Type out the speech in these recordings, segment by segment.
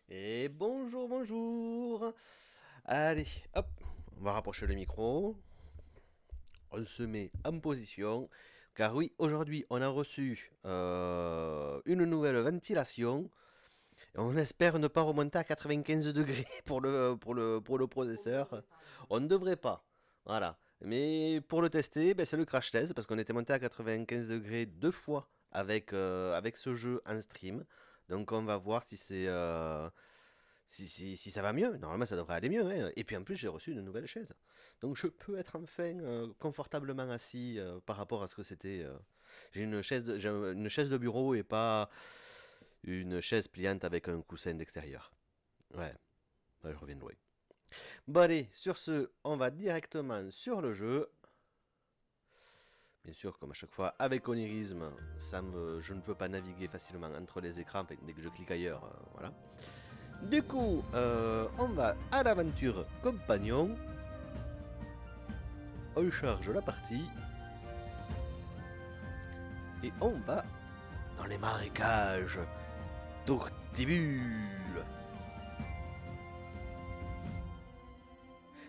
Et bonjour, bonjour. Allez, hop, on va rapprocher le micro. On se met en position. Car oui, aujourd'hui, on a reçu une nouvelle ventilation. Et on espère ne pas remonter à 95 degrés pour le processeur. On ne devrait pas. Voilà. Mais pour le tester, ben, c'est le crash test parce qu'on était monté à 95 degrés deux fois avec ce jeu en stream. Donc on va voir si ça va mieux. Normalement, ça devrait aller mieux, hein. Et puis en plus, j'ai reçu une nouvelle chaise. Donc je peux être enfin confortablement assis par rapport à ce que c'était. J'ai une chaise de bureau et pas une chaise pliante avec un coussin d'extérieur. Ouais, ouais, je reviens de loin. Bon allez, sur ce, on va directement sur le jeu. Bien sûr, comme à chaque fois, avec onirisme, je ne peux pas naviguer facilement entre les écrans. Enfin, dès que je clique ailleurs, voilà. Du coup, on va à l'aventure compagnon. On charge la partie. Et on va dans les marécages d'Ortibule.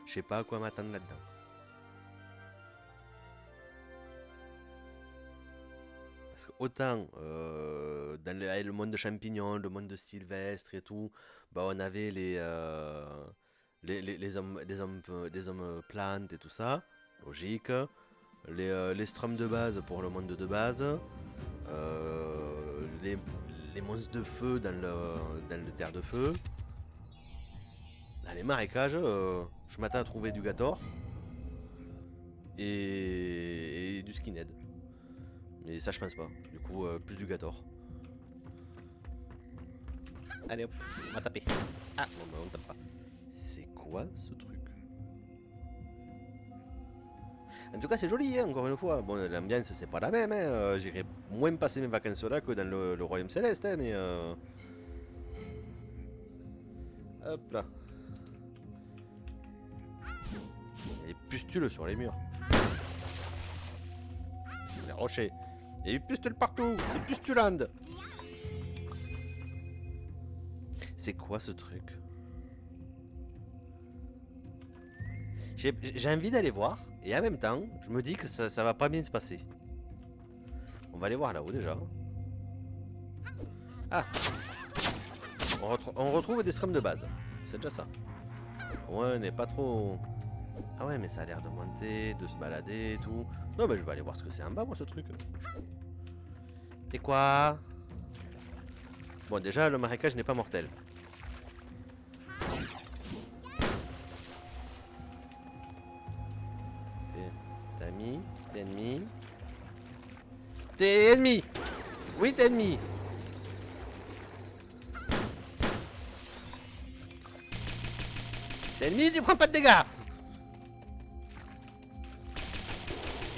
Je sais pas à quoi m'attendre là-dedans. Parce que autant dans le monde de champignons, le monde de Sylvestre et tout, bah on avait les hommes plantes et tout ça, logique. Les stroms de base pour le monde de base. Les monstres de feu dans le terre de feu. Dans les marécages, je m'attends à trouver du Gator et du Skinhead. Mais ça, je pense pas. Du coup, plus du Gator. Allez hop, on va taper. Ah, bon, bah, on tape pas. C'est quoi ce truc? En tout cas, c'est joli, hein, encore une fois. Bon, l'ambiance, c'est pas la même. Hein. J'irai moins passer mes vacances là que dans le Royaume Céleste. Hein, mais. Hop là. Il y a des pustules sur les murs. Les rochers. Il y a des pustules partout. C'est Pustuland. C'est quoi ce truc? J'ai envie d'aller voir. Et en même temps, je me dis que ça va pas bien se passer. On va aller voir là-haut déjà. Ah, on retrouve des strums de base. C'est déjà ça. Ouais, on n'est pas trop. Ah ouais, mais ça a l'air de monter, de se balader et tout. Non, mais je vais aller voir ce que c'est en bas, moi, ce truc. Et quoi? Bon, déjà, le marécage n'est pas mortel. T'es ami? T'es ennemi? T'es ennemi! Oui, t'es ennemi! T'es ennemi, tu prends pas de dégâts!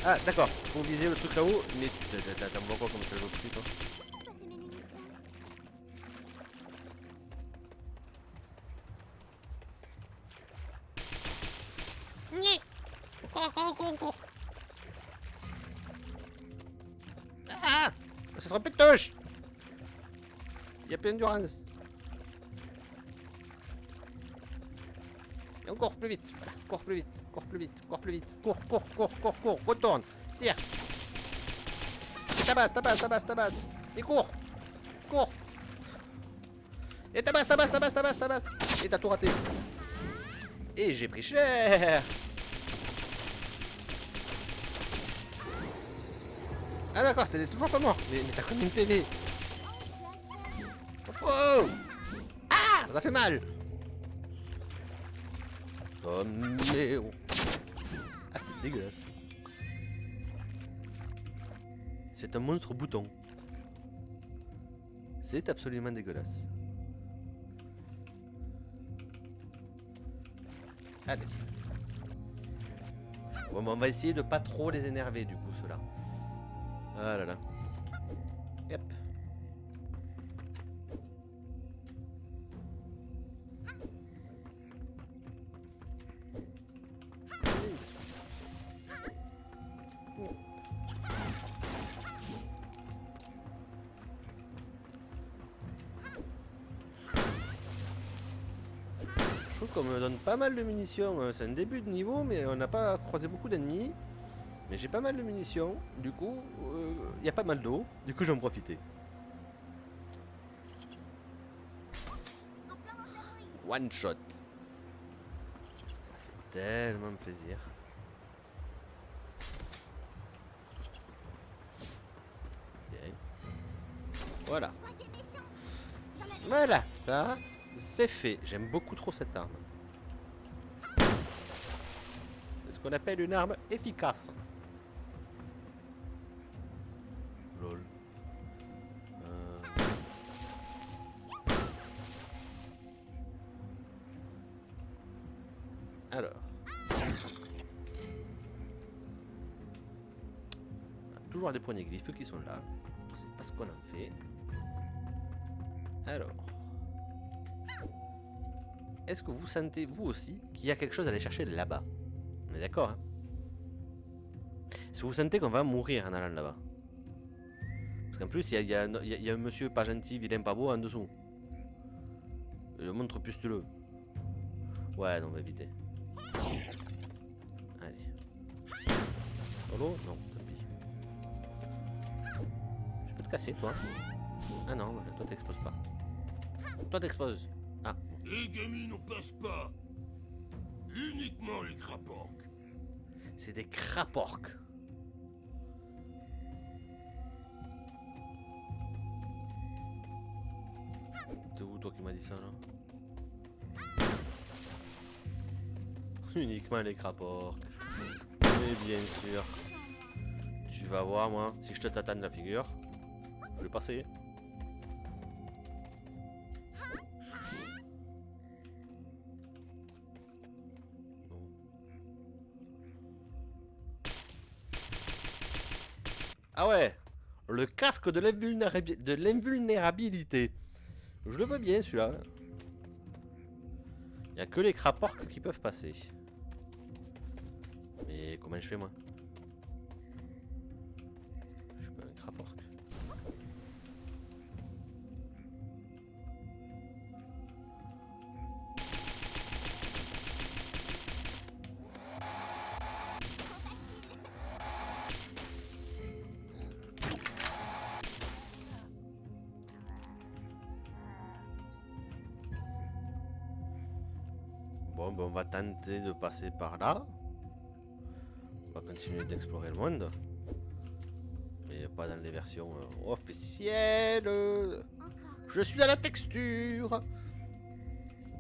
Ah, d'accord, faut viser le truc là-haut, mais t'as vois quoi comme ça le toi? Ah! C'est trop de touche! Il y a plein d'endurance. Et encore plus vite, encore plus vite, encore plus vite, encore plus vite. Cours, retourne, tire. Et tabasse. Et cours. Et tabasse. Et t'as tout raté. Et j'ai pris cher. Ah d'accord, t'es toujours pas mort. Mais t'as comme une télé. Oh! Ah! Ça fait mal. Oh merde. Ah, c'est dégueulasse. C'est un monstre bouton. C'est absolument dégueulasse. Allez. Bon, on va essayer de pas trop les énerver du coup, ceux-là. Ah là là. Yep. trouve qu'on me donne pas mal de munitions. C'est un début de niveau, mais on n'a pas croisé beaucoup d'ennemis. Mais j'ai pas mal de munitions. Du coup, il y a pas mal d'eau. Du coup, j'en profiter. One shot. Ça fait tellement plaisir. Bien. Voilà. Voilà, ça, c'est fait. J'aime beaucoup trop cette arme. C'est ce qu'on appelle une arme efficace. Lol. Alors. Toujours des poignées glyphes qui sont là. C'est pas ce qu'on en fait. Alors. Est-ce que vous sentez, vous aussi, qu'il y a quelque chose à aller chercher là-bas? On est d'accord, hein? Est-ce que vous sentez qu'on va mourir en allant là-bas? Parce qu'en plus, il y a un monsieur pas gentil, vilain, pas beau en dessous. Le montre pustuleux. Ouais, non, on va éviter. Allez. Solo? Non, tant pis. Je peux te casser, toi. Ah non, toi t'exposes pas. Toi t'exposes. Ah. Les gamins ne passent pas. Uniquement les craporques. C'est des craporques. C'est où toi qui m'as dit ça là? Uniquement les craporques. Mais bien sûr. Tu vas voir moi, si je te tatane la figure, je vais passer. Ah ouais, le casque de l'invulnérabilité. Je le veux bien celui-là. Il n'y a que les craporques qui peuvent passer. Mais comment je fais moi? Je suis pas un craporque. Bon, ben on va tenter de passer par là. On va continuer d'explorer le monde. Mais pas dans les versions officielles. Je suis dans la texture.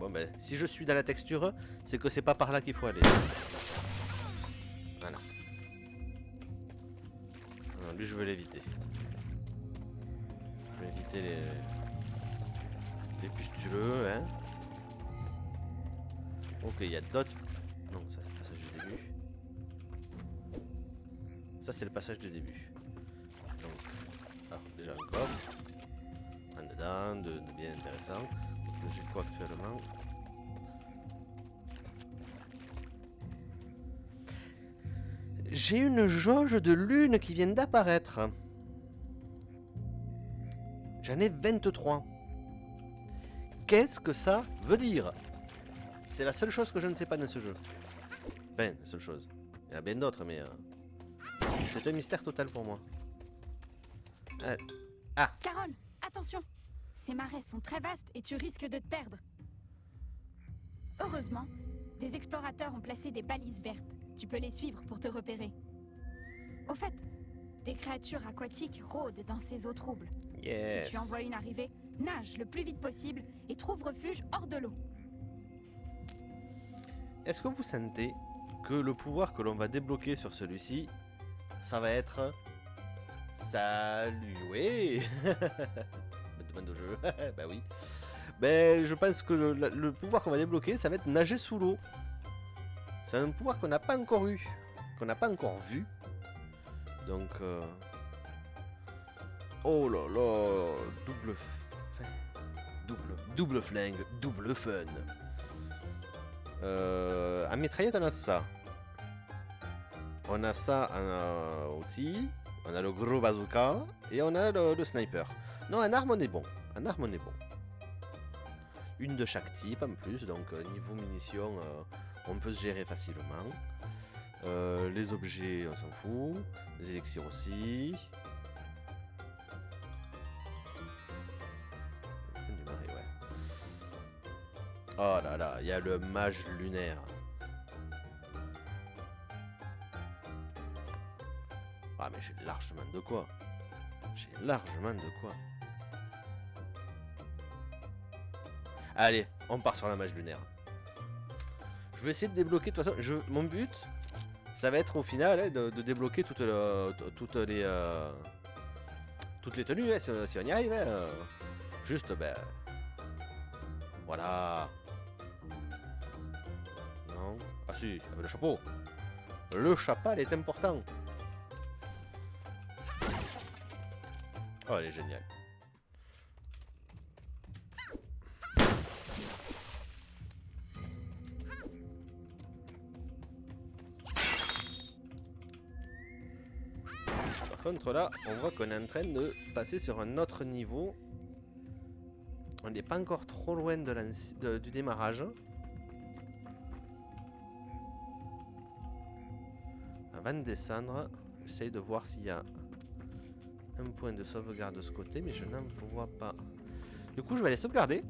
Bon ben, si je suis dans la texture, c'est que c'est pas par là qu'il faut aller. Voilà. Non, lui je veux l'éviter. Je vais éviter les pustuleux, hein. Ok, il y a d'autres... Non, ça c'est le passage du début. Ça c'est le passage du début. Donc, ah, déjà un coffre. En dedans, de bien intéressant. Donc j'ai quoi actuellement? J'ai une jauge de lune qui vient d'apparaître. J'en ai 23. Qu'est-ce que ça veut dire? C'est la seule chose que je ne sais pas dans ce jeu. Enfin, la seule chose. Il y en a bien d'autres, mais... c'est un mystère total pour moi. Ah! Carole, attention! Ces marais sont très vastes et tu risques de te perdre. Heureusement, des explorateurs ont placé des balises vertes. Tu peux les suivre pour te repérer. Au fait, des créatures aquatiques rôdent dans ces eaux troubles. Yes. Si tu en vois une arriver, nage le plus vite possible et trouve refuge hors de l'eau. Est-ce que vous sentez que le pouvoir que l'on va débloquer sur celui-ci, ça va être... Salut, me demande au jeu. Bah oui. Ben, je pense que le pouvoir qu'on va débloquer, ça va être nager sous l'eau. C'est un pouvoir qu'on n'a pas encore eu, qu'on n'a pas encore vu. Donc, oh là là, double flingue, double fun. En mitraillette, on a ça. On a ça aussi. On a le gros bazooka. Et on a le sniper. Non, en arme, on est bon. En arme, on est bon. une de chaque type en plus, donc niveau munitions, on peut se gérer facilement. Les objets, on s'en fout. Les élixirs aussi. Du marais, ouais. Oh là là, il y a le mage lunaire. Ah mais j'ai largement de quoi. J'ai largement de quoi. Allez, on part sur la mage lunaire. Je vais essayer de débloquer de toute façon. Mon but, ça va être au final hein, de débloquer toutes les tenues, hein, si on y arrive. Hein, juste, ben... Voilà. Non. Ah si, avec le chapeau. Le chapal est important. Oh, elle est géniale. Par contre là, on voit qu'on est en train de passer sur un autre niveau. On n'est pas encore trop loin du démarrage. Avant de descendre, j'essaye de voir s'il y a un point de sauvegarde de ce côté, mais je n'en vois pas. Du coup, je vais aller sauvegarder.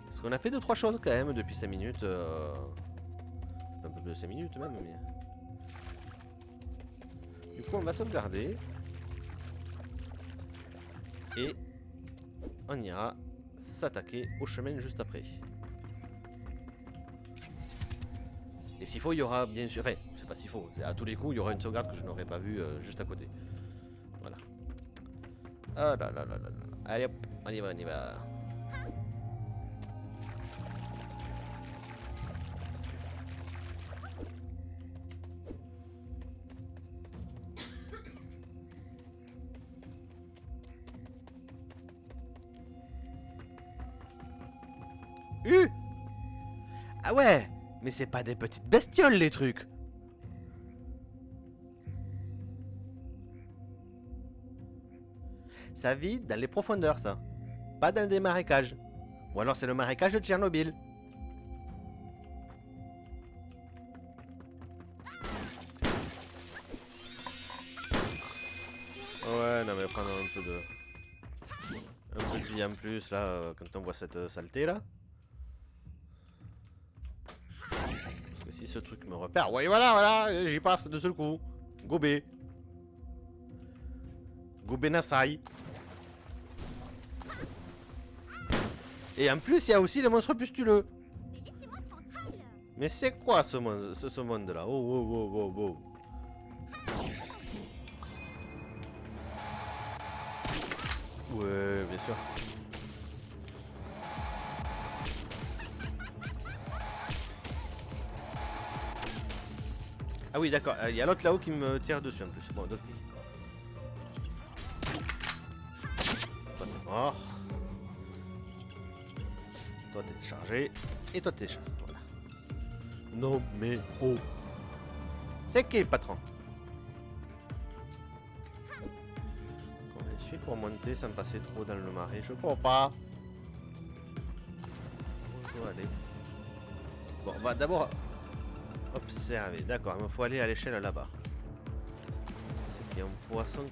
Parce qu'on a fait 2-3 choses quand même depuis 5 minutes. Un peu plus de 5 minutes même. Mais... Du coup, on va sauvegarder. Et on ira s'attaquer au chemin juste après. Et s'il faut, il y aura bien sûr... Enfin, c'est pas s'il faut. À tous les coups, il y aura une sauvegarde que je n'aurais pas vue juste à côté. Voilà. Ah là là là là là. Allez hop, on y va, on y va. Ah ouais, mais c'est pas des petites bestioles les trucs. Ça vit dans les profondeurs ça. Pas dans des marécages. Ou alors c'est le marécage de Tchernobyl. Ouais, non mais prendre un peu de vie en plus là quand on voit cette saleté là. Parce que si ce truc me repère, ouais voilà, j'y passe de seul coup. Gobé. Gobé Nasai. Et en plus il y a aussi les monstres pustuleux. Mais c'est quoi ce monde là? Oh oh oh oh oh. Ouais, bien sûr. Ah oui, d'accord. Il y a l'autre là-haut qui me tire dessus en plus. Bon, donc... Toi t'es mort. Toi t'es chargé. Et toi t'es chargé. Voilà. Non mais oh. C'est qui le patron? Je fais pour monter sans passer trop dans le marais, je crois pas. Bonjour, allez. Bon, on va d'abord observer. D'accord, il me faut aller à l'échelle là-bas. C'est qu'il y a un poisson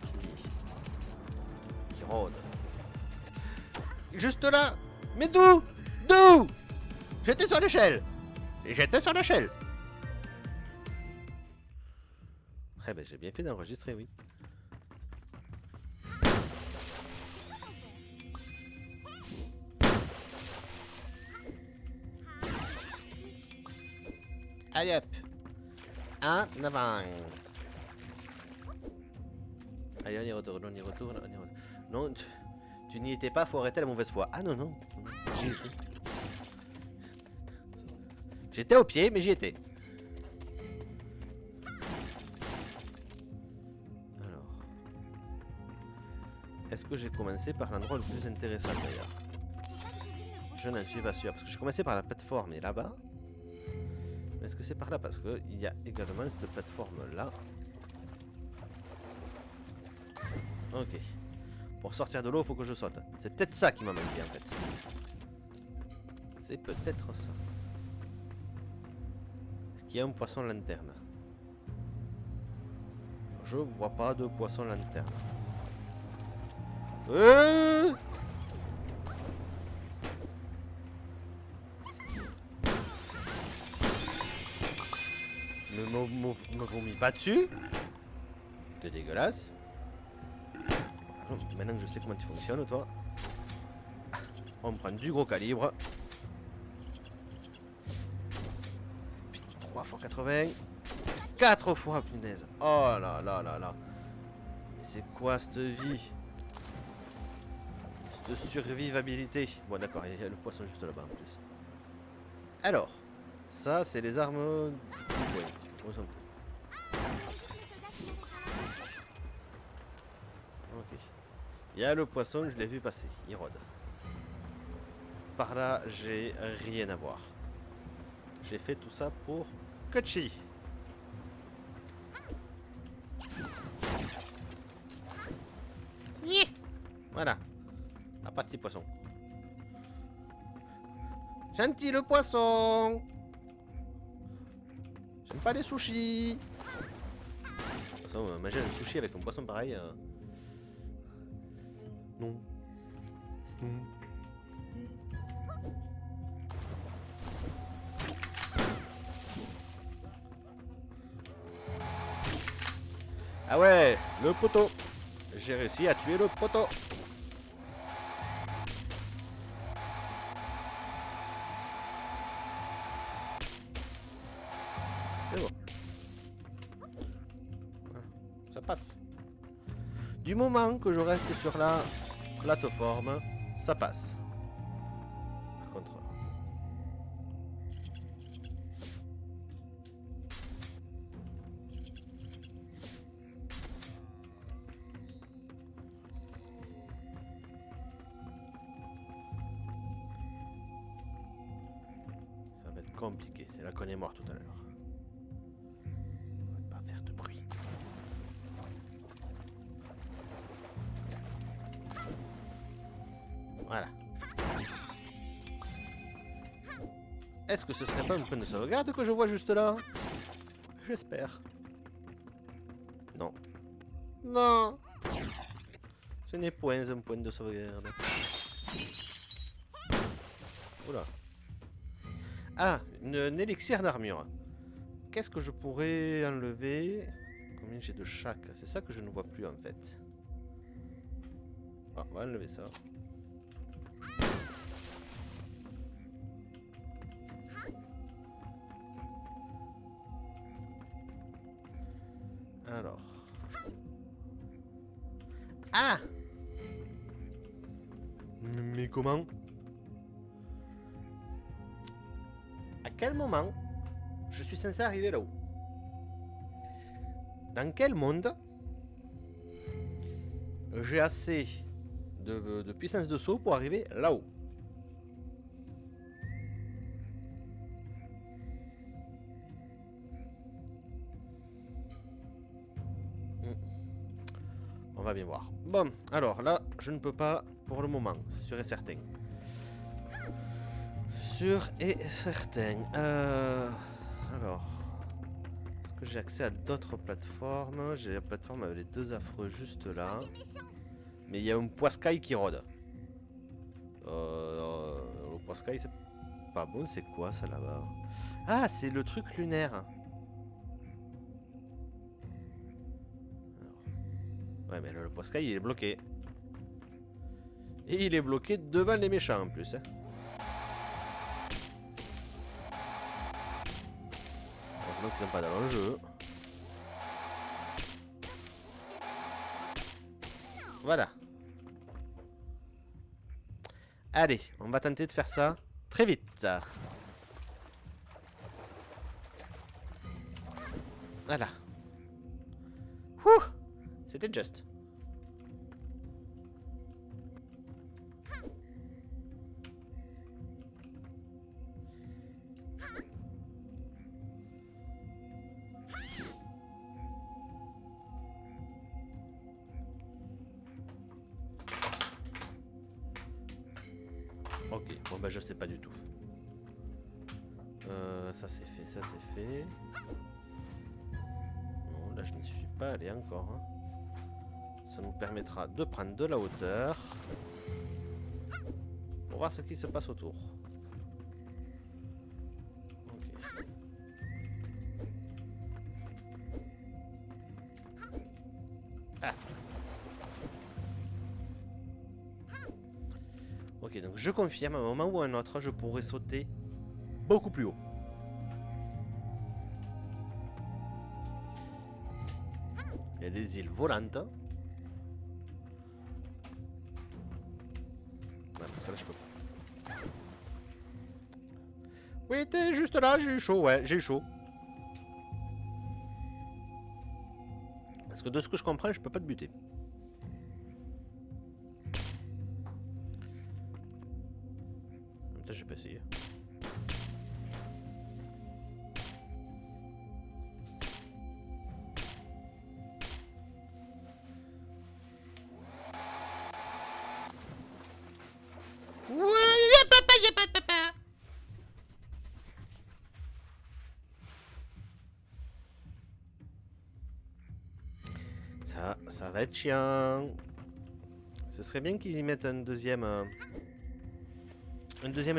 qui rôde. Juste là. Mais d'où? D'où? J'étais sur l'échelle. J'étais sur l'échelle. Eh ben, j'ai bien fait d'enregistrer, oui. Allez hop. En avant. Allez, on y retourne, on y retourne, on y retourne. Non, tu n'y étais pas, faut arrêter la mauvaise foi. Ah non, non. J'y étais. J'étais au pied, mais j'y étais. Alors. Est-ce que j'ai commencé par l'endroit le plus intéressant d'ailleurs? Je n'en suis pas sûr. Parce que j'ai commencé par la plateforme et là-bas. Est-ce que c'est par là? Parce qu'il y a également cette plateforme là. Ok. Pour sortir de l'eau, il faut que je saute. C'est peut-être ça qui m'a manqué en fait. C'est peut-être ça. Est-ce qu'il y a un poisson lanterne? Je vois pas de poisson lanterne. Me vomis pas dessus. T'es dégueulasse. Maintenant que je sais comment tu fonctionnes, toi. On prend du gros calibre. 3 x 80. 4 fois, punaise. Oh là là là là. Mais c'est quoi cette vie? Cette survivabilité. Bon d'accord, il y a le poisson juste là-bas en plus. Alors, ça c'est les armes du coin. On s'en fout. Ok. Il y a le poisson, je l'ai vu passer. Il rôde. Par là, j'ai rien à voir. J'ai fait tout ça pour Kochi. Voilà. Ah, pas petit poisson. Gentil le poisson. J'aime pas les sushis. De toute façon, manger un sushi avec un poisson pareil. Non. Non. Ah ouais, le poteau. J'ai réussi à tuer le poteau. C'est bon. Ça passe. Du moment que je reste sur la plateforme, ça passe. Par contre... ça va être compliqué. C'est là qu'on est mort tout à l'heure. On va pas faire de bruit. Voilà. Est-ce que ce serait pas un point de sauvegarde que je vois juste là? J'espère. Non. Non. Ce n'est point un point de sauvegarde. Oula. Ah, un élixir d'armure. Qu'est-ce que je pourrais enlever? Combien j'ai de chaque? C'est ça que je ne vois plus en fait. Ah, on va enlever ça. Alors. Ah! Mais comment? À quel moment je suis censé arriver là-haut? Dans quel monde j'ai assez de puissance de saut pour arriver là-haut? On va bien voir. Bon, alors là, je ne peux pas pour le moment, c'est sûr et certain. Sûr et certain. Alors, est-ce que j'ai accès à d'autres plateformes? J'ai la plateforme avec les deux affreux juste là. Mais il y a un poiscaille qui rôde. Le poiscaille, c'est pas bon. C'est quoi ça là-bas? Ah, c'est le truc lunaire. Ouais, mais le poiscaille, il est bloqué. Et il est bloqué devant les méchants en plus. Hein. Heureusement qu'ils sont pas dans le jeu. Voilà. Allez, on va tenter de faire ça très vite. Voilà. Ouh, c'était juste. bah je sais pas du tout. Ça c'est fait, ça c'est fait. Non, là je n'y suis pas allé encore. Hein. Ça nous permettra de prendre de la hauteur. Pour voir ce qui se passe autour. Ok. Ah. Ok, donc je confirme, à un moment ou à un autre, je pourrais sauter beaucoup plus haut. Il y a des îles volantes. Ouais, parce que là, je peux pas. Oui, t'es juste là, j'ai eu chaud, ouais, j'ai eu chaud. Parce que de ce que je comprends, je peux pas te buter. En même temps, j'ai pas essayé. Ça va être chiant. Ce serait bien qu'ils y mettent un deuxième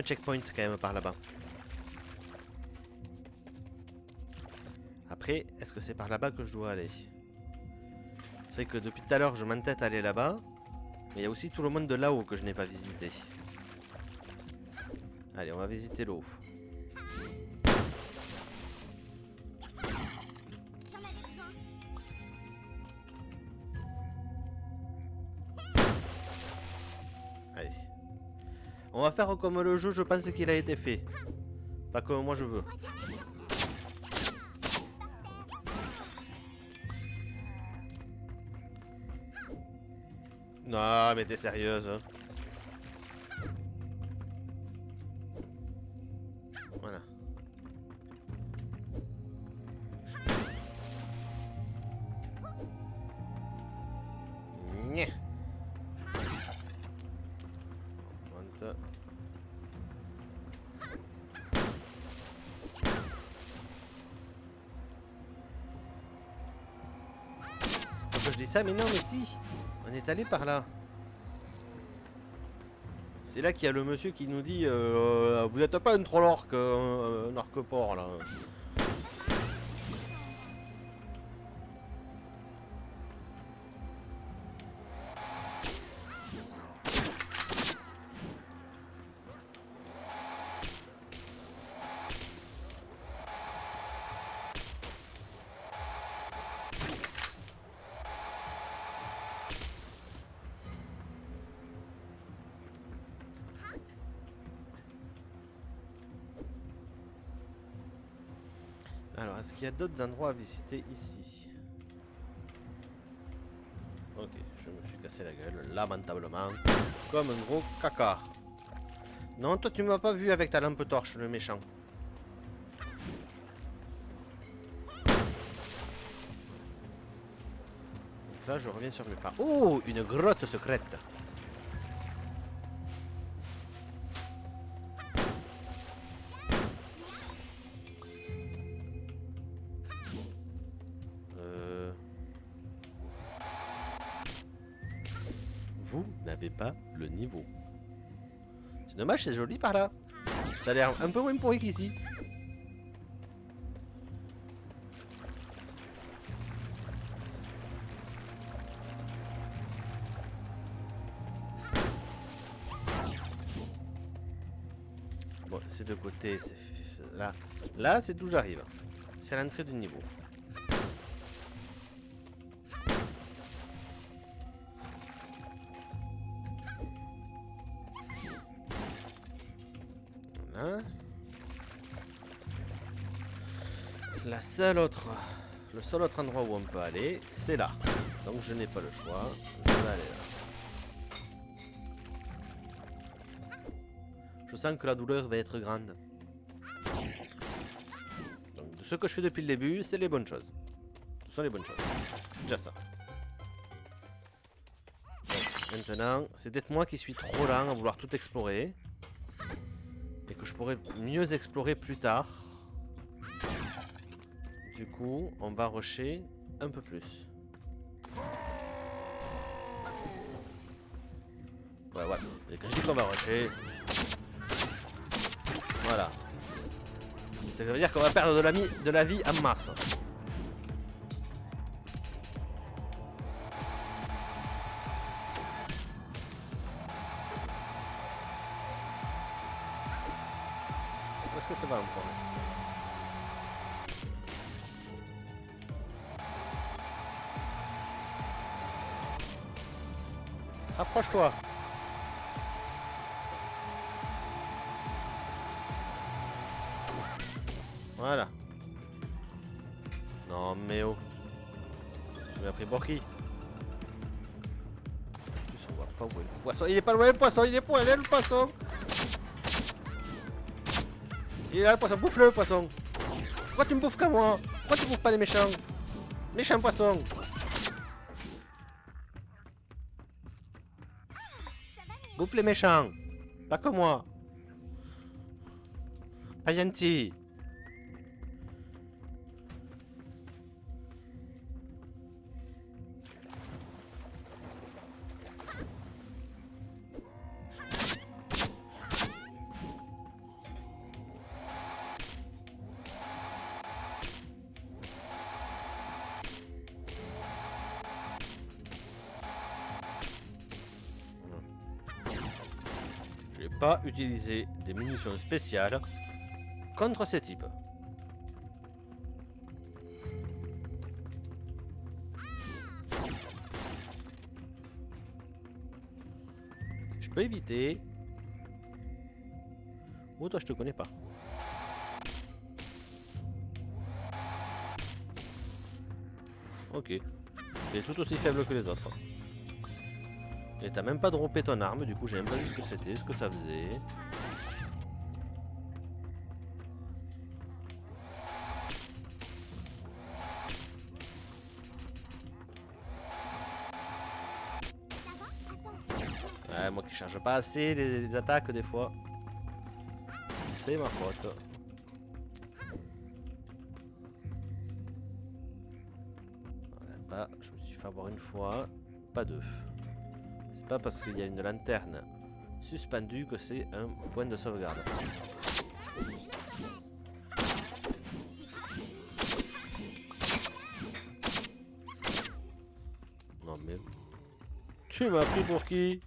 checkpoint quand même par là-bas. Après, est-ce que c'est par là-bas que je dois aller? C'est que depuis tout à l'heure, je m'entête à aller là-bas. Mais il y a aussi tout le monde de là-haut que je n'ai pas visité. Allez, on va visiter l'eau. Allez. On va faire comme le jeu, je pense qu'il a été fait. Pas comme moi je veux. Non, mais t'es sérieuse. Hein. Voilà. Nyeh. On monte. Pourquoi je dis ça? Mais non, mais si. On est allé par là. C'est là qu'il y a le monsieur qui nous dit vous n'êtes pas un troll orc, un orc-port là. Alors, est-ce qu'il y a d'autres endroits à visiter ici? Ok, je me suis cassé la gueule, lamentablement. Comme un gros caca. Non, toi tu m'as pas vu avec ta lampe torche, le méchant. Donc là, je reviens sur mes pas. Oh, une grotte secrète. Vous n'avez pas le niveau. C'est dommage, c'est joli par là. Ça a l'air un peu moins pourri qu'ici. Bon, c'est de côté, c'est là. Là, c'est d'où j'arrive. C'est l'entrée du niveau. Voilà. Le seul autre endroit où on peut aller, c'est là. Donc je n'ai pas le choix. Je vais aller là. Je sens que la douleur va être grande. Donc de ce que je fais depuis le début, c'est les bonnes choses. Ce sont les bonnes choses. C'est déjà ça. Donc, maintenant, c'est peut-être moi qui suis trop lent à vouloir tout explorer. que je pourrais mieux explorer plus tard. Du coup, on va rusher un peu plus. Ouais, ouais. Et quand je dis qu'on va rusher... Voilà. Ça veut dire qu'on va perdre de la vie en masse. Où est-ce que tu vas me prendre? Approche-toi. Voilà. Non mais oh. Tu m'as pris pour qui? En plus on voit pas où est le poisson. Il est pas loin le poisson, il est pas là le poisson. Il est là le poisson, bouffe-le poisson. Pourquoi tu me bouffes qu'à moi? Pourquoi tu bouffes pas les méchants? Méchant poisson. Bouffe les méchants. Pas que moi. Pas gentil. Pas utiliser des munitions spéciales contre ces types. Je peux éviter. Oh toi je te connais pas. Ok. T'es tout aussi faible que les autres. Et t'as même pas droppé ton arme, du coup j'ai même pas vu ce que c'était, ce que ça faisait. Ouais, moi qui charge pas assez les attaques des fois. C'est ma faute. Voilà, je me suis fait avoir une fois, pas deux. C'est pas parce qu'il y a une lanterne suspendue que c'est un point de sauvegarde. Non mais... Tu m'as pris pour qui?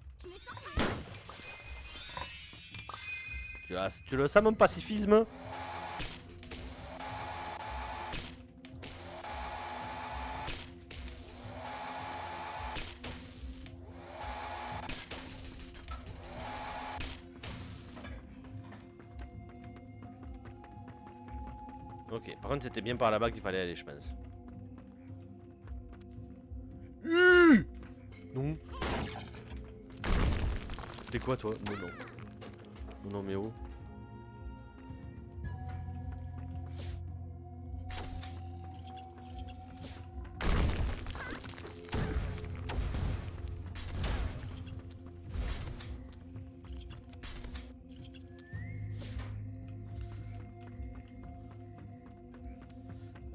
Tu le sens mon pacifisme? Ok, par contre c'était bien par là-bas qu'il fallait aller, je pense. Non. T'es quoi toi? Non, non. Non, non, mais oh.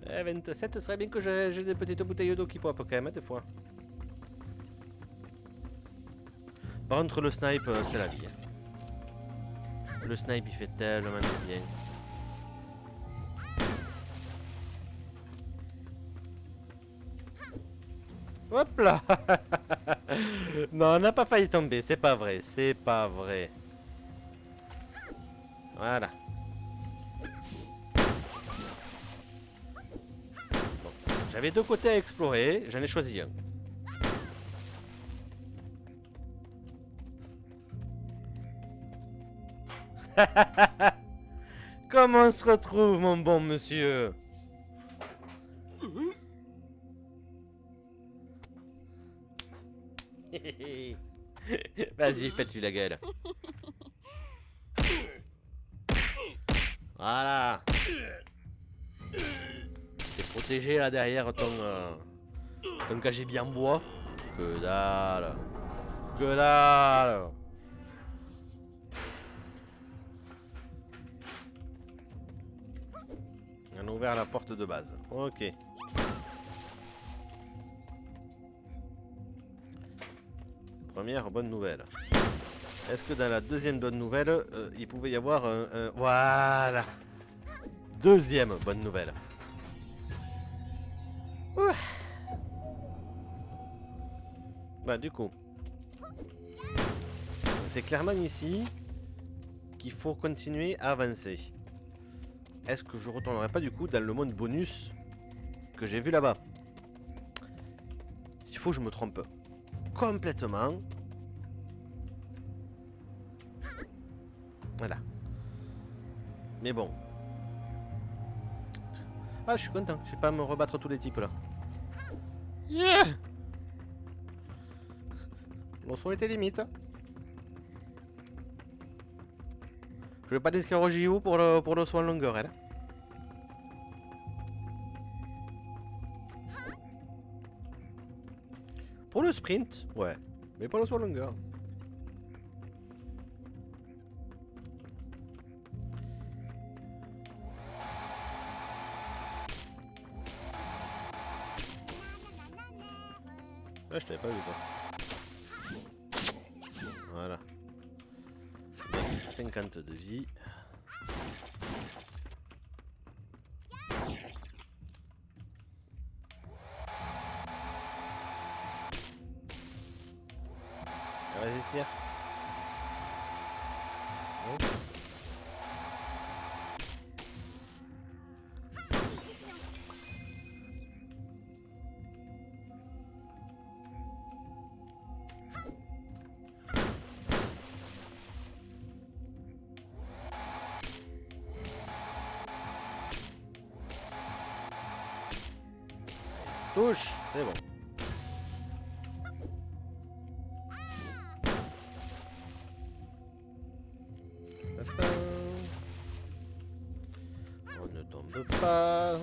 Eh, 27, ce serait bien que j'ai des petites bouteilles d'eau qui pop quand même, des fois. Par contre, le snipe, c'est la vie. Le snipe, il fait tellement de bien. Hop là. Non, on n'a pas failli tomber, c'est pas vrai, c'est pas vrai. Voilà. Bon, j'avais deux côtés à explorer, j'en ai choisi un. Comment on se retrouve, mon bon monsieur? Vas-y, fais-tu la gueule. Voilà. T'es protégé là derrière ton KGB en bois. Que dalle. Que dalle. ouvert la porte de base. Ok. Première bonne nouvelle. Est-ce que dans la deuxième bonne nouvelle, il pouvait y avoir un... Voilà. Deuxième bonne nouvelle. Ouh. Bah du coup. C'est clairement ici qu'il faut continuer à avancer. Est-ce que je retournerai pas du coup dans le monde bonus que j'ai vu là-bas? S'il faut, je me trompe complètement. Voilà. Mais bon. Ah, je suis content. Je vais pas me rebattre tous les types là. Yeah! Le son était limite. Je vais pas d'inscrire JO pour le soin longueur, elle. Pour le sprint, ouais. Mais pas le soin longueur. Là, je t'avais pas vu, toi. Voilà. 50 de vie. Vas-y, tire. Oh. Touche, c'est bon. On ne tombe pas.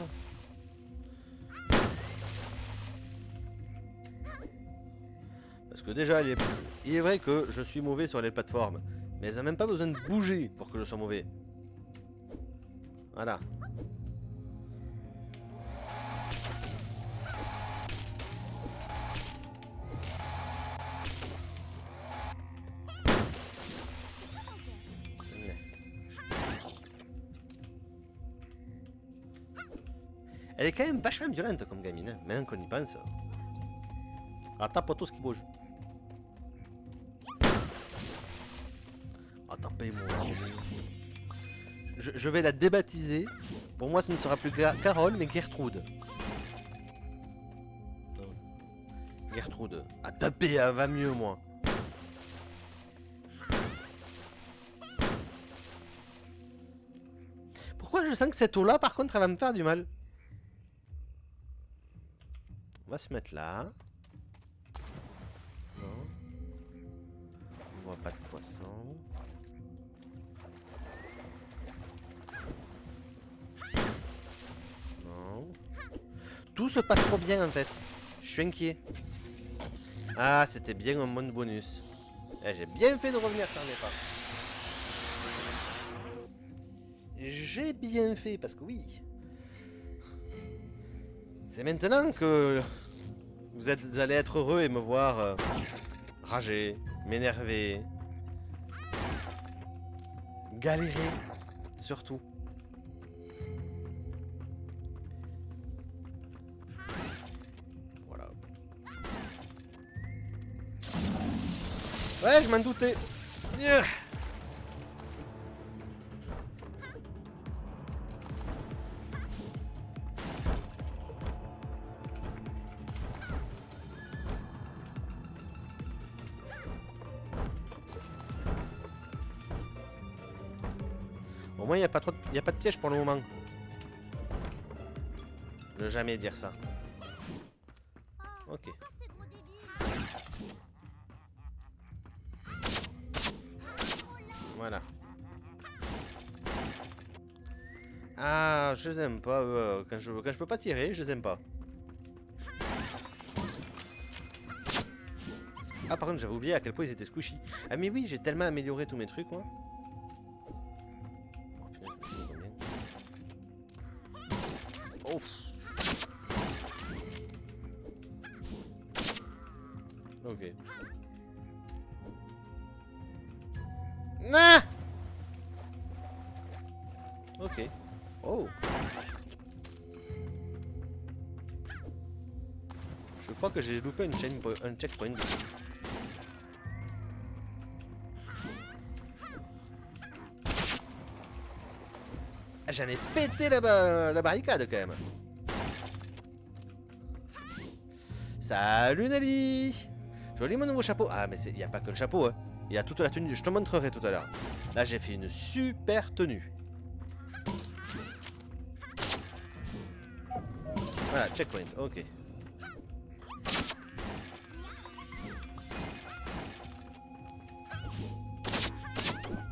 Parce que déjà, il est vrai que je suis mauvais sur les plateformes. Mais elles n'ont même pas besoin de bouger pour que je sois mauvais. Voilà. Elle est quand même vachement violente comme gamine, hein, maintenant qu'on y pense. Ah, tape tout ce qui bouge. Ah, tapez-moi. Je vais la débaptiser. Pour moi, ce ne sera plus Carole, mais Gertrude. Non. Gertrude. Ah, taper, elle va mieux, moi. Pourquoi je sens que cette eau-là, par contre, elle va me faire du mal? On va se mettre là. Non. On voit pas de poisson. Non. Tout se passe trop bien en fait. Je suis inquiet. Ah, c'était bien un monde bonus. Eh, j'ai bien fait de revenir sur mes pas. J'ai bien fait parce que oui. C'est maintenant que vous allez être heureux et me voir rager, m'énerver, galérer, surtout. Voilà. Ouais, je m'en doutais. Yeah. Au moins, il n'y a pas de piège pour le moment. Ne jamais dire ça. Ok. Voilà. Ah, je les aime pas. Quand je peux pas tirer, je les aime pas. Ah, par contre, j'avais oublié à quel point ils étaient squishy. Ah, mais oui, j'ai tellement amélioré tous mes trucs, moi. Ouf. Ok. Ah. Ok. Oh. Je crois que j'ai loupé un checkpoint. Ah, j'en ai pété la barricade quand même. Salut Nelly. Joli mon nouveau chapeau. Ah mais il n'y a pas que le chapeau, hein. Il y a toute la tenue. Je te montrerai tout à l'heure. Là j'ai fait une super tenue. Voilà, checkpoint, ok.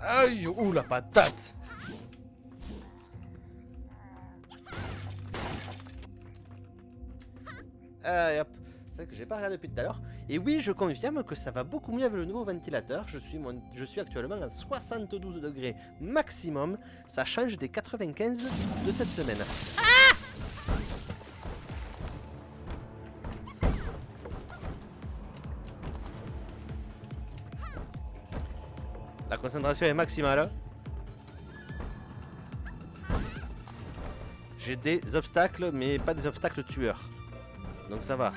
Aïe, ouh la patate. Allez hop. C'est vrai que j'ai pas regardé depuis tout à l'heure. Et oui, je confirme que ça va beaucoup mieux avec le nouveau ventilateur. Je suis actuellement à 72 degrés maximum. Ça change des 95 de cette semaine. La concentration est maximale. J'ai des obstacles, mais pas des obstacles tueurs. Donc ça va.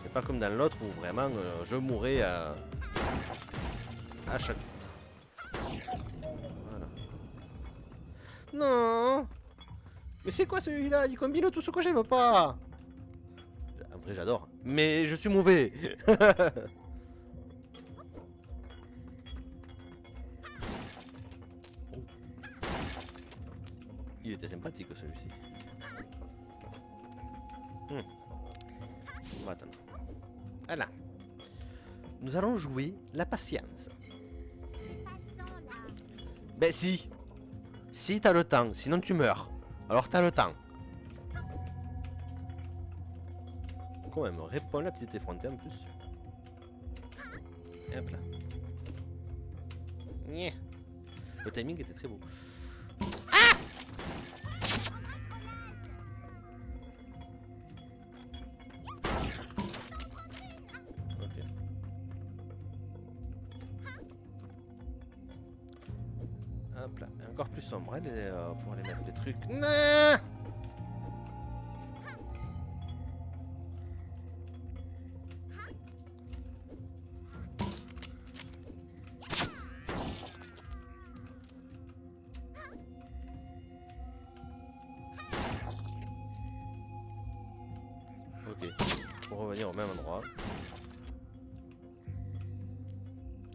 C'est pas comme dans l'autre où vraiment je mourrais à chaque... Voilà. Non. Mais c'est quoi celui-là? Il combine tout ce que j'aime pas. En vrai j'adore. Mais je suis mauvais. Il était sympathique celui-ci. On va attendre. Voilà. Nous allons jouer la patience. Ben si. Si t'as le temps, sinon tu meurs. Alors t'as le temps. Quand même, réponds la petite effrontée en plus. Et hop là. Nyeh. Le timing était très beau. Hop là, encore plus sombre pour aller mettre les trucs. Non. Ok, pour revenir au même endroit.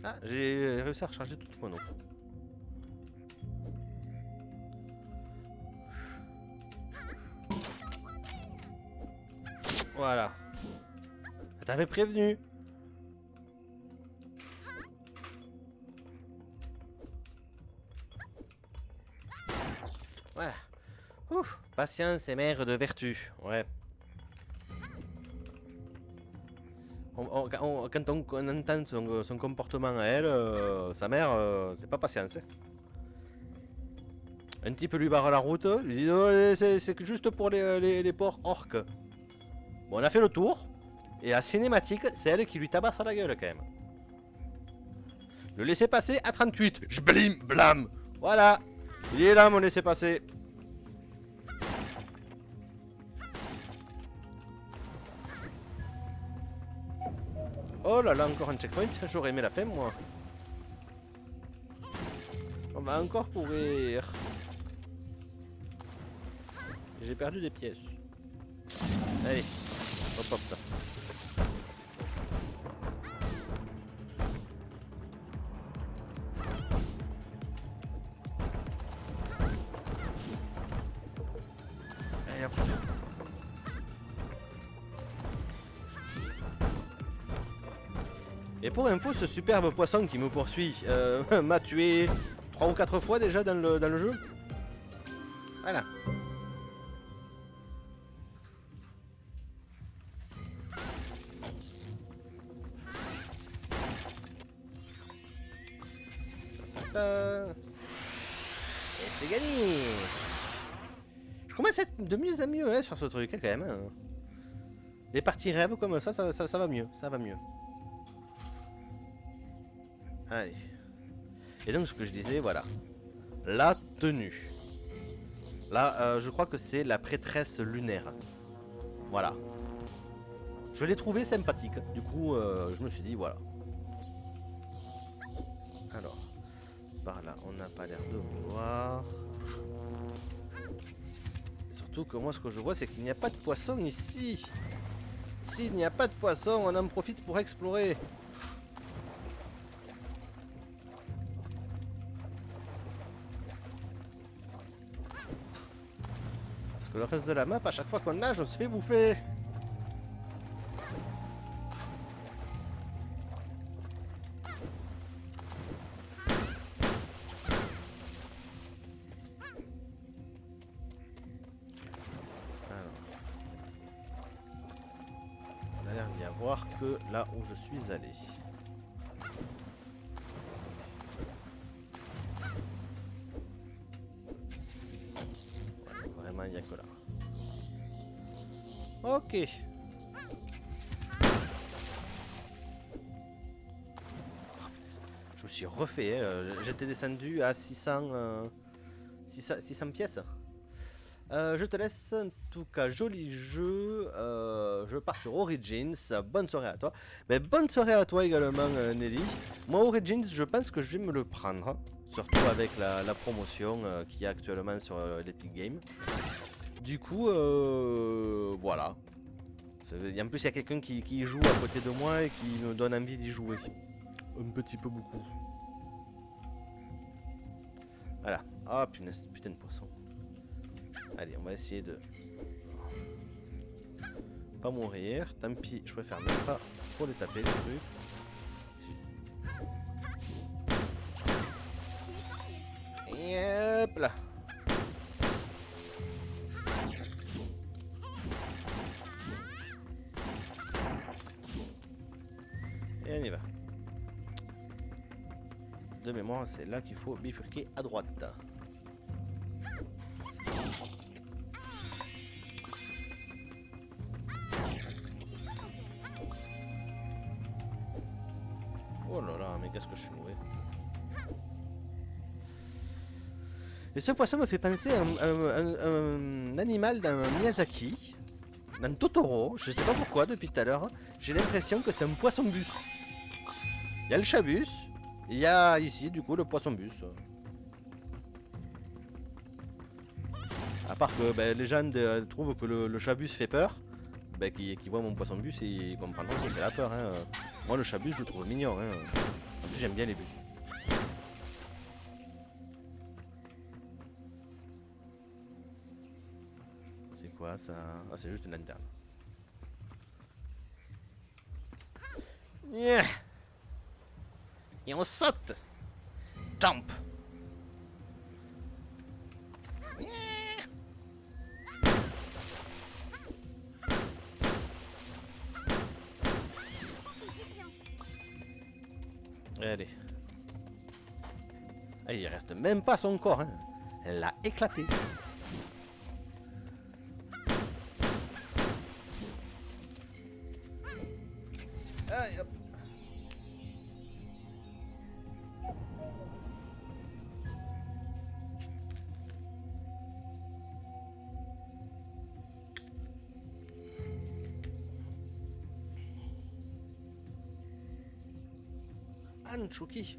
Ah, j'ai réussi à recharger tout mon eau. Voilà. Ça t'avait prévenu. Voilà. Ouf. Patience est mère de vertu. Ouais. Quand on entend son comportement à elle, sa mère, c'est pas patience. Hein. Un type lui barre la route, lui dit oh, c'est juste pour les porcs orques. Bon, on a fait le tour, et la cinématique, c'est elle qui lui tabasse la gueule quand même. Le laisser passer à 38, je blim, blam. Voilà, il est là mon laisser passer. Oh là là, encore un checkpoint, j'aurais aimé la fin moi. On va encore courir. J'ai perdu des pièces. Allez, hop hop ça. Allez hop. Et pour info, ce superbe poisson qui me poursuit m'a tué 3 ou 4 fois déjà dans le jeu. Voilà. Et c'est gagné. Je Je commence à être de mieux en mieux hein, sur ce truc, hein, quand même. Hein. Les parties rêves comme ça, ça va mieux. Ça va mieux. Allez. Et donc, ce que je disais, voilà. La tenue. Là, je crois que c'est la prêtresse lunaire. Voilà. Je l'ai trouvé sympathique. Du coup, je me suis dit, voilà. Alors, par là, on n'a pas l'air de voir. Surtout que moi, ce que je vois, c'est qu'il n'y a pas de poisson ici. S'il n'y a pas de poisson, on en profite pour explorer. Parce que le reste de la map, à chaque fois qu'on nage, on se fait bouffer. Que là où je suis allé. Vraiment, il n'y a que là. Ok. Je me suis refait. J'étais descendu à 600 pièces. Je te laisse en tout cas, joli jeu. Je pars sur Origins. Bonne soirée à toi. Mais bonne soirée à toi également, Nelly. Moi, Origins, je pense que je vais me le prendre. Surtout avec la promotion qu'il y a actuellement sur l'Epic Game. Du coup, voilà. En plus, il y a quelqu'un qui joue à côté de moi et qui me donne envie d'y jouer. Un petit peu beaucoup. Voilà. Ah, punaise, putain de poisson. Allez, on va essayer de pas mourir. Tant pis, je préfère même pas trop les taper les trucs. Et hop là. Et on y va. De mémoire, c'est là qu'il faut bifurquer à droite. Oh là là, mais qu'est-ce que je suis mauvais. Et ce poisson me fait penser à un animal dans Miyazaki, dans Totoro, je sais pas pourquoi depuis tout à l'heure, j'ai l'impression que c'est un poisson-bus. Il y a le chabus, il y a ici du coup le poisson-bus. À part que les gens trouvent que le chabus fait peur, qui voient mon poisson-bus et ils comprendront que c'est la peur. Hein. Moi le chabus je le trouve mignon, hein. En plus j'aime bien les bus. C'est quoi ça? Ah c'est juste une lanterne. Yeah. Et on saute. Jump. Allez. Ah, il reste même pas son corps. Hein. Elle l'a éclaté. Allez, hop. Chouki.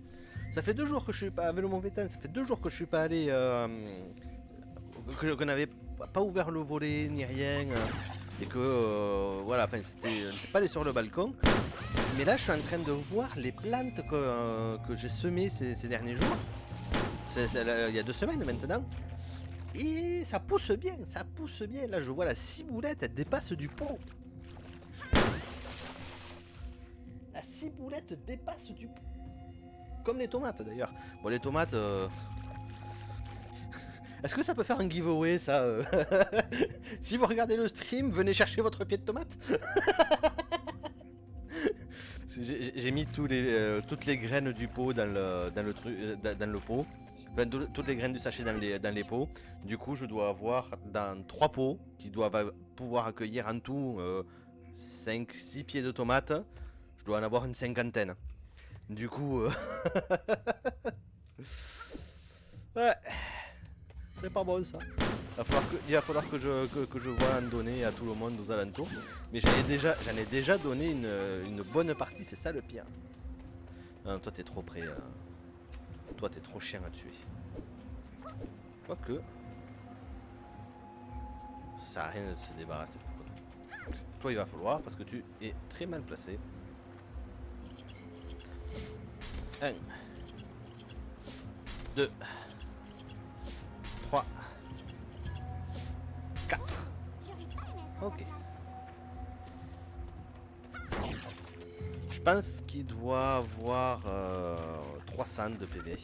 Ça fait 2 jours que je suis pas avec le mauvais temps, ça fait 2 jours que je suis pas allé qu'on n'avait pas ouvert le volet ni rien et que voilà, enfin c'était pas allé sur le balcon. Mais là je suis en train de voir les plantes que j'ai semées ces derniers jours. Il y a 2 semaines maintenant. Et ça pousse bien, ça pousse bien. Là je vois la ciboulette, elle dépasse du pot. La ciboulette dépasse du pot. Comme les tomates d'ailleurs. Bon les tomates... Est-ce que ça peut faire un giveaway ça Si vous regardez le stream, venez chercher votre pied de tomate. J'ai mis toutes les graines du pot dans le pot. Enfin, toutes les graines du sachet dans les pots. Du coup, je dois avoir dans 3 pots qui doivent pouvoir accueillir en tout 5-6 pieds de tomates. Je dois en avoir une cinquantaine. Du coup, ouais, c'est pas bon ça. Il va falloir que je vois en donner à tout le monde aux alentours. Mais j'en ai déjà donné une bonne partie, c'est ça le pire. Non, toi t'es trop près. Toi t'es trop chien à tuer. Quoique. Ça sert à rien de se débarrasser. Toi il va falloir parce que tu es très mal placé. 1, 2, 3, 4. Ok. Je pense qu'il doit avoir 300 de PV.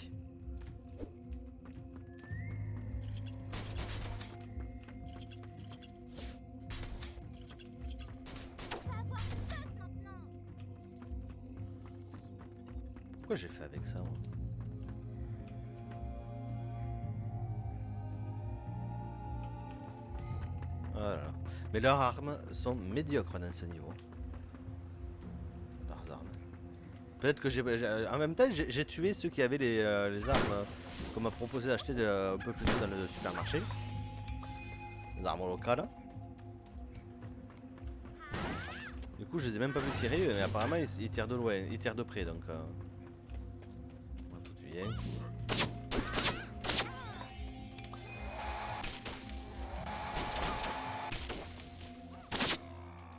Pourquoi j'ai fait avec ça moi? Voilà. Mais leurs armes sont médiocres dans ce niveau. Leurs armes. Peut-être que en même temps, j'ai tué ceux qui avaient les armes qu'on m'a proposé d'acheter un peu plus tôt dans le supermarché. Les armes locales. Du coup, je les ai même pas vu tirer, mais apparemment, ils tirent de loin, ils tirent de près, donc... tout bien.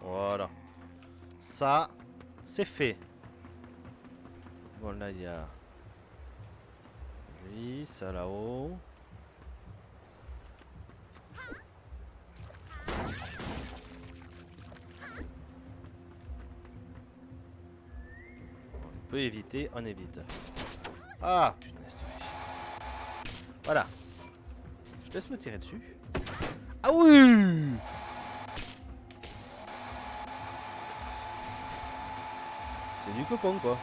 Voilà. Ça, c'est fait. Bon, là, il y a... lui, ça là-haut. On peut éviter, on évite. Ah, putain, c'est fait. Voilà. Je te laisse me tirer dessus. Ah oui! C'est du cocon, quoi.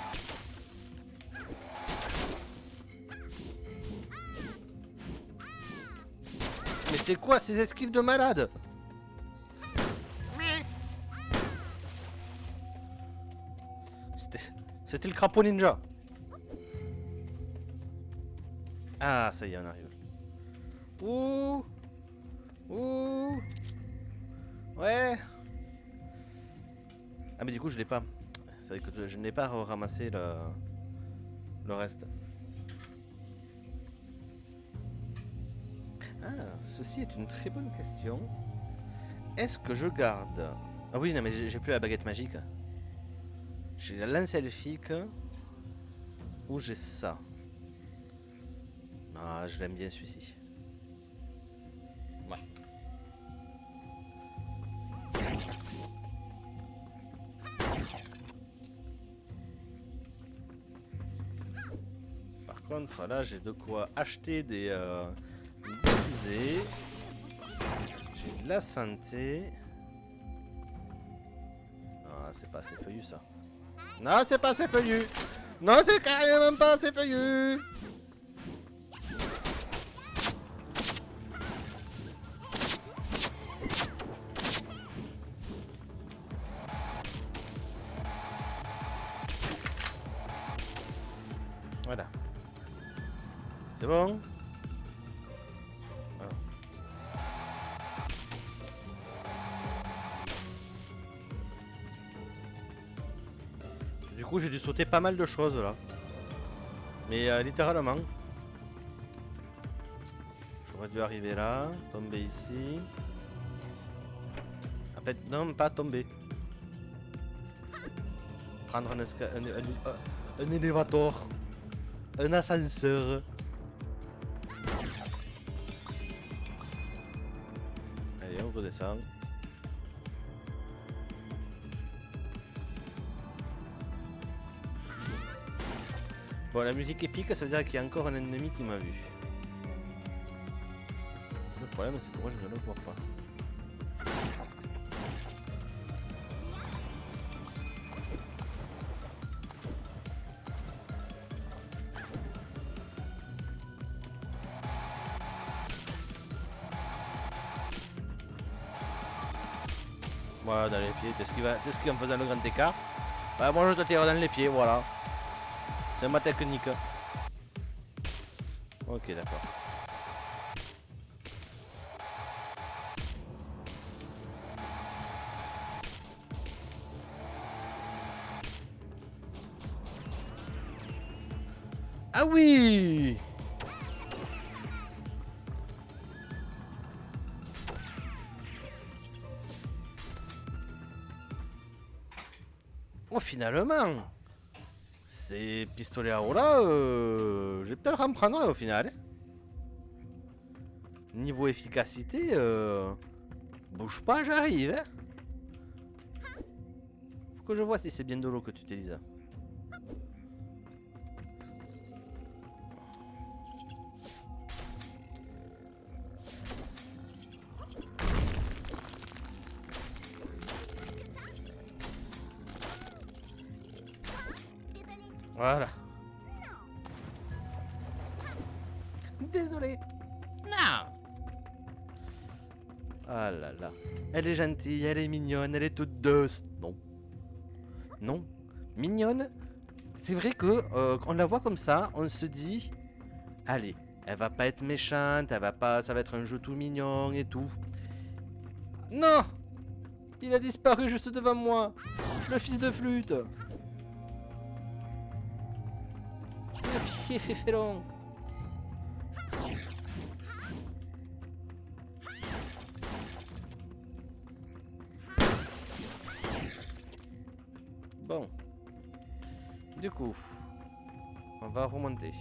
Mais c'est quoi ces esquives de malade? C'était le crapaud ninja. Ah, ça y est, on arrive. Ouh. Ouh. Ouais. Ah, mais du coup, je l'ai pas. C'est vrai que je n'ai pas ramassé le reste. Ah, ceci est une très bonne question. Est-ce que je garde... Ah oui, non, mais j'ai plus la baguette magique. J'ai la lance elfique. Ou j'ai ça. Ah, je l'aime bien celui-ci. Ouais. Par contre, là, j'ai de quoi acheter des fusées. J'ai de la santé. Ah, c'est pas assez feuillu, ça. Non, c'est pas assez feuillu. Non, c'est carrément pas assez feuillu. Voilà. C'est bon? Voilà. Du coup, j'ai dû sauter pas mal de choses là. Mais littéralement. J'aurais dû arriver là, tomber ici. En fait, non, pas tomber. Prendre un élévateur. Un ascenseur. Allez, on redescend. Bon, la musique épique, ça veut dire qu'il y a encore un ennemi qui m'a vu. Le problème, c'est que moi, je ne le vois pas. Voilà, dans les pieds. T'es ce qui en faisant le grand écart. Bah, moi, je te tire dans les pieds, voilà. C'est ma technique. Ok, d'accord. Ah oui! Oh, finalement! Ces pistolets à eau là, je vais peut-être en prendre un au final. Hein. Niveau efficacité, bouge pas, j'arrive. Hein. Faut que je vois si c'est bien de l'eau que tu utilises. Voilà. Désolé. Non. Ah là là. Elle est gentille, elle est mignonne, elle est toute douce. Non. Non. Mignonne. C'est vrai que on la voit comme ça, on se dit, allez, elle va pas être méchante, elle va pas, ça va être un jeu tout mignon et tout. Non. Il a disparu juste devant moi. Le fils de flûte. Le félon. Bon. Du coup, on va remonter.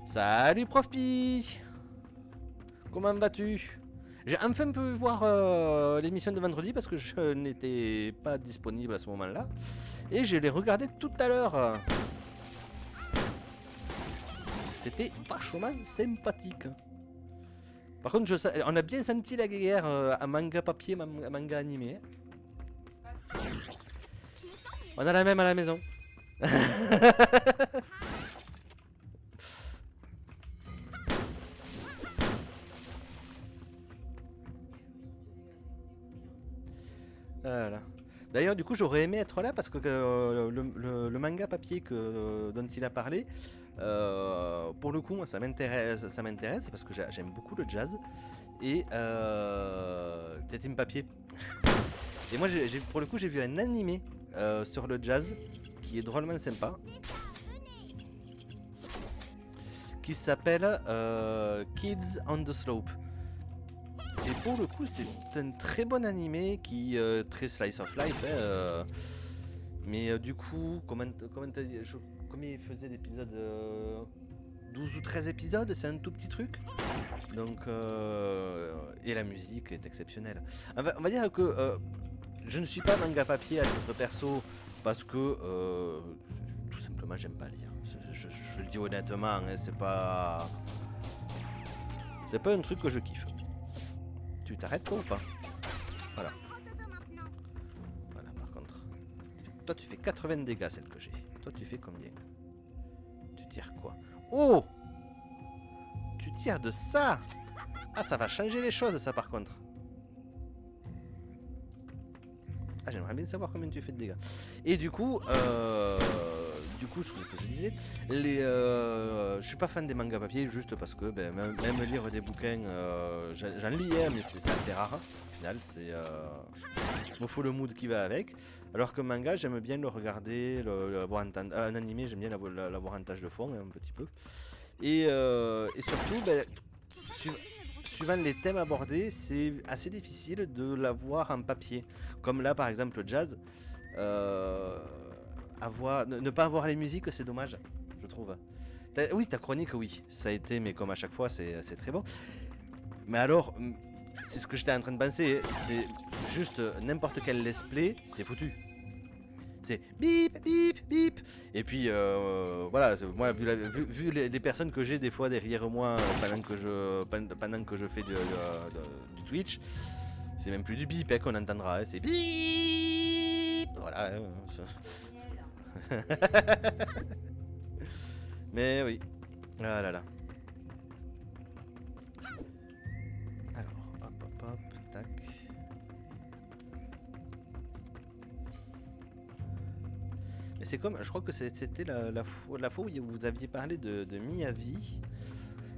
Salut Prof Pi. Comment vas-tu? J'ai enfin pu voir l'émission de vendredi parce que je n'étais pas disponible à ce moment-là. Et je l'ai regardé tout à l'heure. C'était vachement sympathique. Par contre, on a bien senti la guerre à manga papier, à manga animé. On a la même à la maison. Voilà. D'ailleurs, du coup, j'aurais aimé être là parce que le manga papier dont il a parlé, pour le coup, moi, ça m'intéresse parce que j'aime beaucoup le jazz et Tétime papier. Et moi, pour le coup, j'ai vu un animé sur le jazz qui est drôlement sympa, qui s'appelle Kids on the Slope. Et pour le coup, c'est un très bon animé qui très slice of life. Hein, mais du coup, comment il faisait d'épisodes 12 ou 13 épisodes, c'est un tout petit truc. Donc, et la musique est exceptionnelle. On va dire que je ne suis pas manga papier à titre perso parce que tout simplement j'aime pas lire. Je le dis honnêtement, hein, c'est pas un truc que je kiffe. Tu t'arrêtes toi ou pas? Voilà. Voilà, par contre. Toi tu fais 80 dégâts celle que j'ai. Toi tu fais combien? Tu tires quoi? Oh! Tu tires de ça! Ah, ça va changer les choses ça par contre. Ah, j'aimerais bien savoir combien tu fais de dégâts. Et du coup, ce que je disais, je suis pas fan des mangas papier juste parce que même lire des bouquins, j'en lis, hein, mais c'est assez rare. Au final, me faut le mood qui va avec. Alors que manga, j'aime bien le regarder, un animé, j'aime bien l'avoir en tâche de fond, hein, un petit peu. Et surtout, suivant les thèmes abordés, c'est assez difficile de l'avoir en papier. Comme là, par exemple, le jazz. Ne pas avoir les musiques, c'est dommage, je trouve. Oui, ta chronique, oui, ça a été, mais comme à chaque fois, c'est très bon. Mais alors, c'est ce que j'étais en train de penser, c'est juste n'importe quel let's play, c'est foutu. C'est bip, bip, bip. Et puis, voilà, moi, vu les personnes que j'ai des fois derrière moi pendant que je fais du Twitch, c'est même plus du bip hein, qu'on entendra, hein, c'est bip. Voilà. Mais oui. Ah là là. Alors, hop, hop, hop, tac. Et c'est comme, je crois que c'était la fois où vous aviez parlé de Miyavi.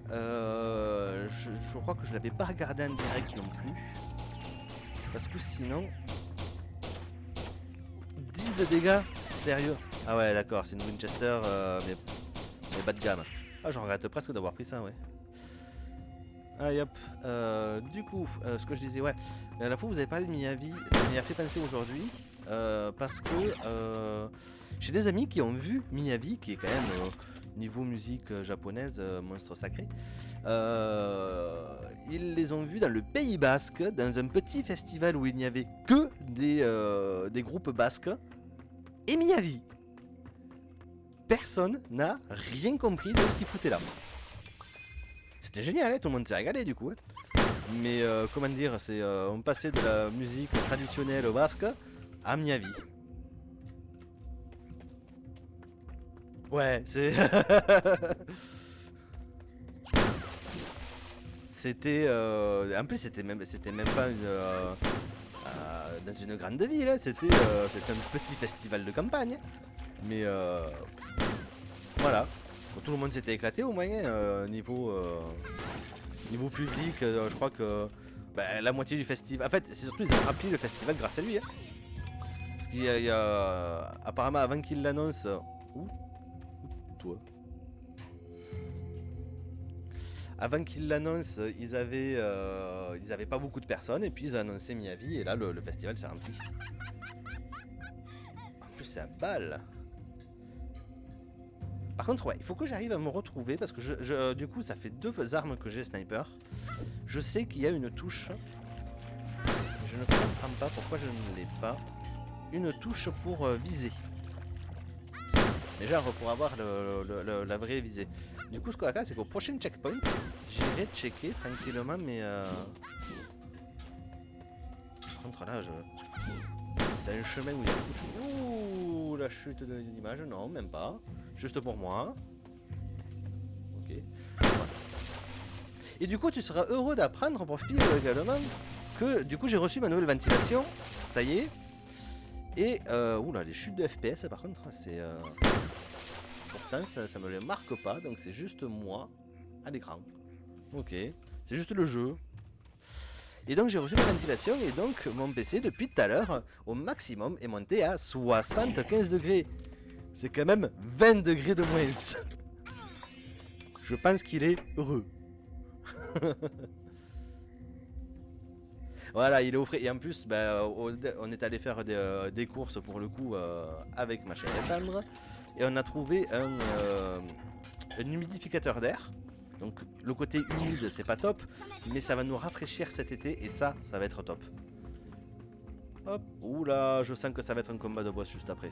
Je crois que je l'avais pas regardé en direct non plus. Parce que sinon... 10 de dégâts? Sérieux? Ah ouais d'accord, c'est une Winchester mais bas de gamme. Ah j'en regrette presque d'avoir pris ça, ouais. Allez hop, du coup, ce que je disais, ouais, la fois où vous avez parlé de Miyavi, ça m'y a fait penser aujourd'hui, parce que j'ai des amis qui ont vu Miyavi, qui est quand même, niveau musique japonaise, monstre sacré. Ils les ont vus dans le Pays Basque, dans un petit festival où il n'y avait que des groupes basques, et Miyavi. Personne n'a rien compris de ce qu'ils foutaient là. C'était génial, hein, tout le monde s'est régalé du coup. Hein. Mais comment dire, on passait de la musique traditionnelle basque à Miyavi. Ouais, c'est... C'était... En plus, c'était même pas dans une grande ville, hein. C'était un petit festival de campagne. Mais voilà. Bon, tout le monde s'était éclaté au moins, niveau public, je crois que la moitié du festival... En fait, c'est surtout ils ont rempli le festival grâce à lui. Hein. Parce qu'il y a apparemment, avant qu'il l'annonce... Où toi. Avant qu'il l'annonce, ils avaient pas beaucoup de personnes, et puis ils ont annoncé Miyavi, et là le festival s'est rempli. En plus c'est à balle. Par contre, ouais, il faut que j'arrive à me retrouver parce que du coup, ça fait 2 armes que j'ai sniper. Je sais qu'il y a une touche. Je ne comprends pas pourquoi je ne l'ai pas. Une touche pour viser. Déjà, pour avoir la vraie visée. Du coup, ce qu'on va faire, c'est qu'au prochain checkpoint, j'irai checker tranquillement, mais... Par contre, là, c'est un chemin où il y a beaucoup de choses. Ouh, la chute de l'image, non, même pas. Juste pour moi. Ok. Voilà. Et du coup, tu seras heureux d'apprendre, pour Phil également, que du coup, j'ai reçu ma nouvelle ventilation. Ça y est. Et, oula, les chutes de FPS, par contre, c'est... Pourtant, ça me les marque pas, donc c'est juste moi à l'écran. Ok. C'est juste le jeu. Et donc j'ai reçu ma ventilation et donc mon PC depuis tout à l'heure au maximum est monté à 75 degrés. C'est quand même 20 degrés de moins. Je pense qu'il est heureux. Voilà, il est au frais. Et en plus, on est allé faire des courses pour le coup avec ma chère Alexandre. Et on a trouvé un humidificateur d'air. Donc le côté humide c'est pas top, mais ça va nous rafraîchir cet été et ça va être top. Hop, oula, je sens que ça va être un combat de boss juste après.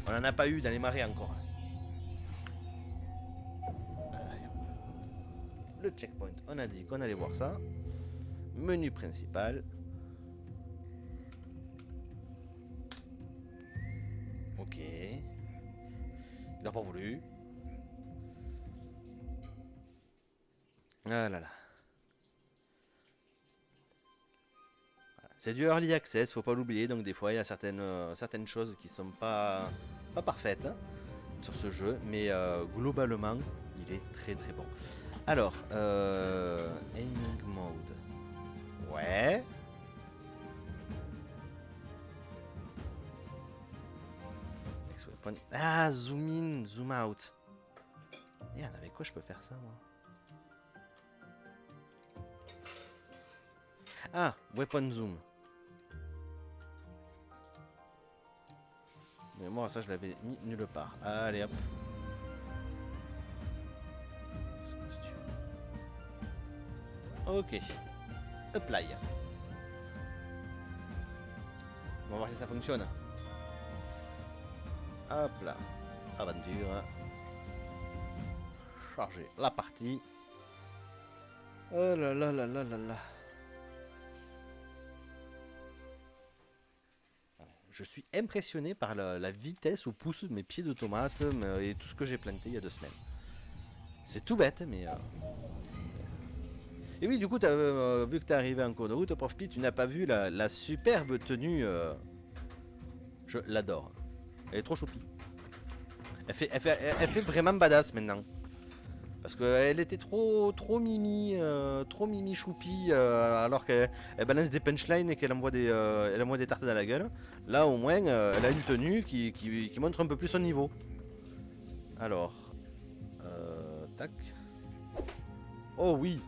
On n'en a pas eu dans les marais encore. Le checkpoint, on a dit qu'on allait voir ça. Menu principal. Ok. Il n'a pas voulu. Ah là là. C'est du early access, faut pas l'oublier, donc des fois il y a certaines choses qui sont pas parfaites hein, sur ce jeu, mais globalement il est très très bon. Alors, aiming mode. Ouais. Ah, zoom in, zoom out. Merde, avec quoi je peux faire ça moi? Ah, weapon zoom. Mais moi ça je l'avais mis nulle part. Allez hop. Ok. Apply. On va voir si ça fonctionne. Hop là. Aventure. Charger la partie. Oh là là là là là là. Je suis impressionné par la vitesse où poussent mes pieds de tomates et tout ce que j'ai planté il y a 2 semaines. C'est tout bête, mais... Et oui, du coup, vu que tu es arrivé en cours de route, Prof P, tu n'as pas vu la superbe tenue. Je l'adore. Elle est trop choupie. Elle fait vraiment badass maintenant. Parce qu'elle était trop mimi choupi, alors qu'elle balance des punchlines et qu'elle envoie elle envoie des tartes dans la gueule. Là au moins elle a une tenue qui montre un peu plus son niveau. Alors, tac. Oh oui.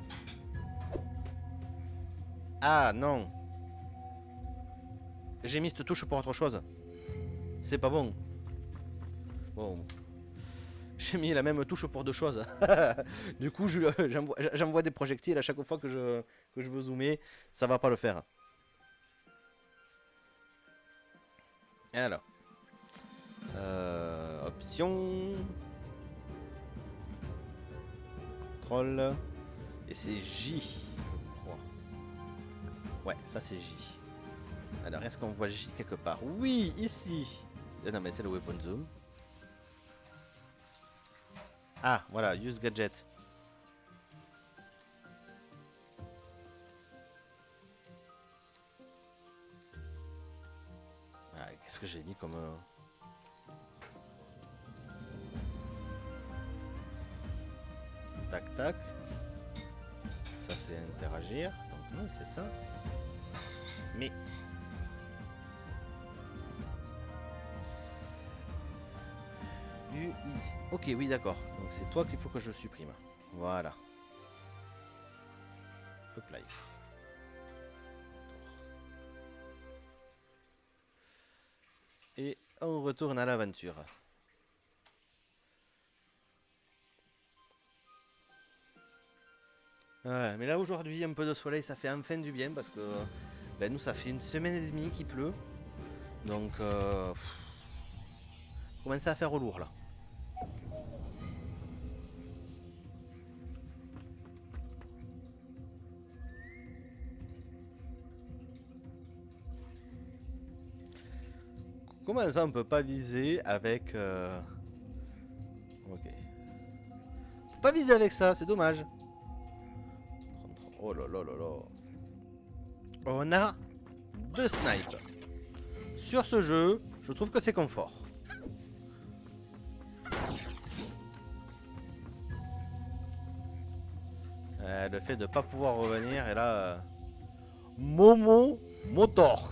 Ah non. J'ai mis cette touche pour autre chose. C'est pas bon. Bon. J'ai mis la même touche pour deux choses. Du coup, j'envoie des projectiles à chaque fois que je veux zoomer. Ça va pas le faire. Alors. Option. Troll. Et c'est J. Ouais, ça c'est J. Alors, est-ce qu'on voit J quelque part? Oui, ici. Non, mais c'est le weapon zoom. Ah, voilà, use gadget. Ah, qu'est-ce que j'ai mis comme... Tac, tac. Ça, c'est interagir. Donc, oui, c'est ça. Mais... UI. Ok, oui, d'accord. Donc c'est toi qu'il faut que je supprime. Voilà. Apply. Et on retourne à l'aventure. Ouais, mais là aujourd'hui, un peu de soleil, ça fait enfin du bien parce que ben, nous, ça fait une semaine et demie qu'il pleut. Donc, commence à faire lourd là. Comment ça on peut pas viser avec... Ok. On peut pas viser avec ça, c'est dommage. Oh là là là là. On a 2 snipes. Sur ce jeu, je trouve que c'est confort. Le fait de ne pas pouvoir revenir, et là... Momo Motors.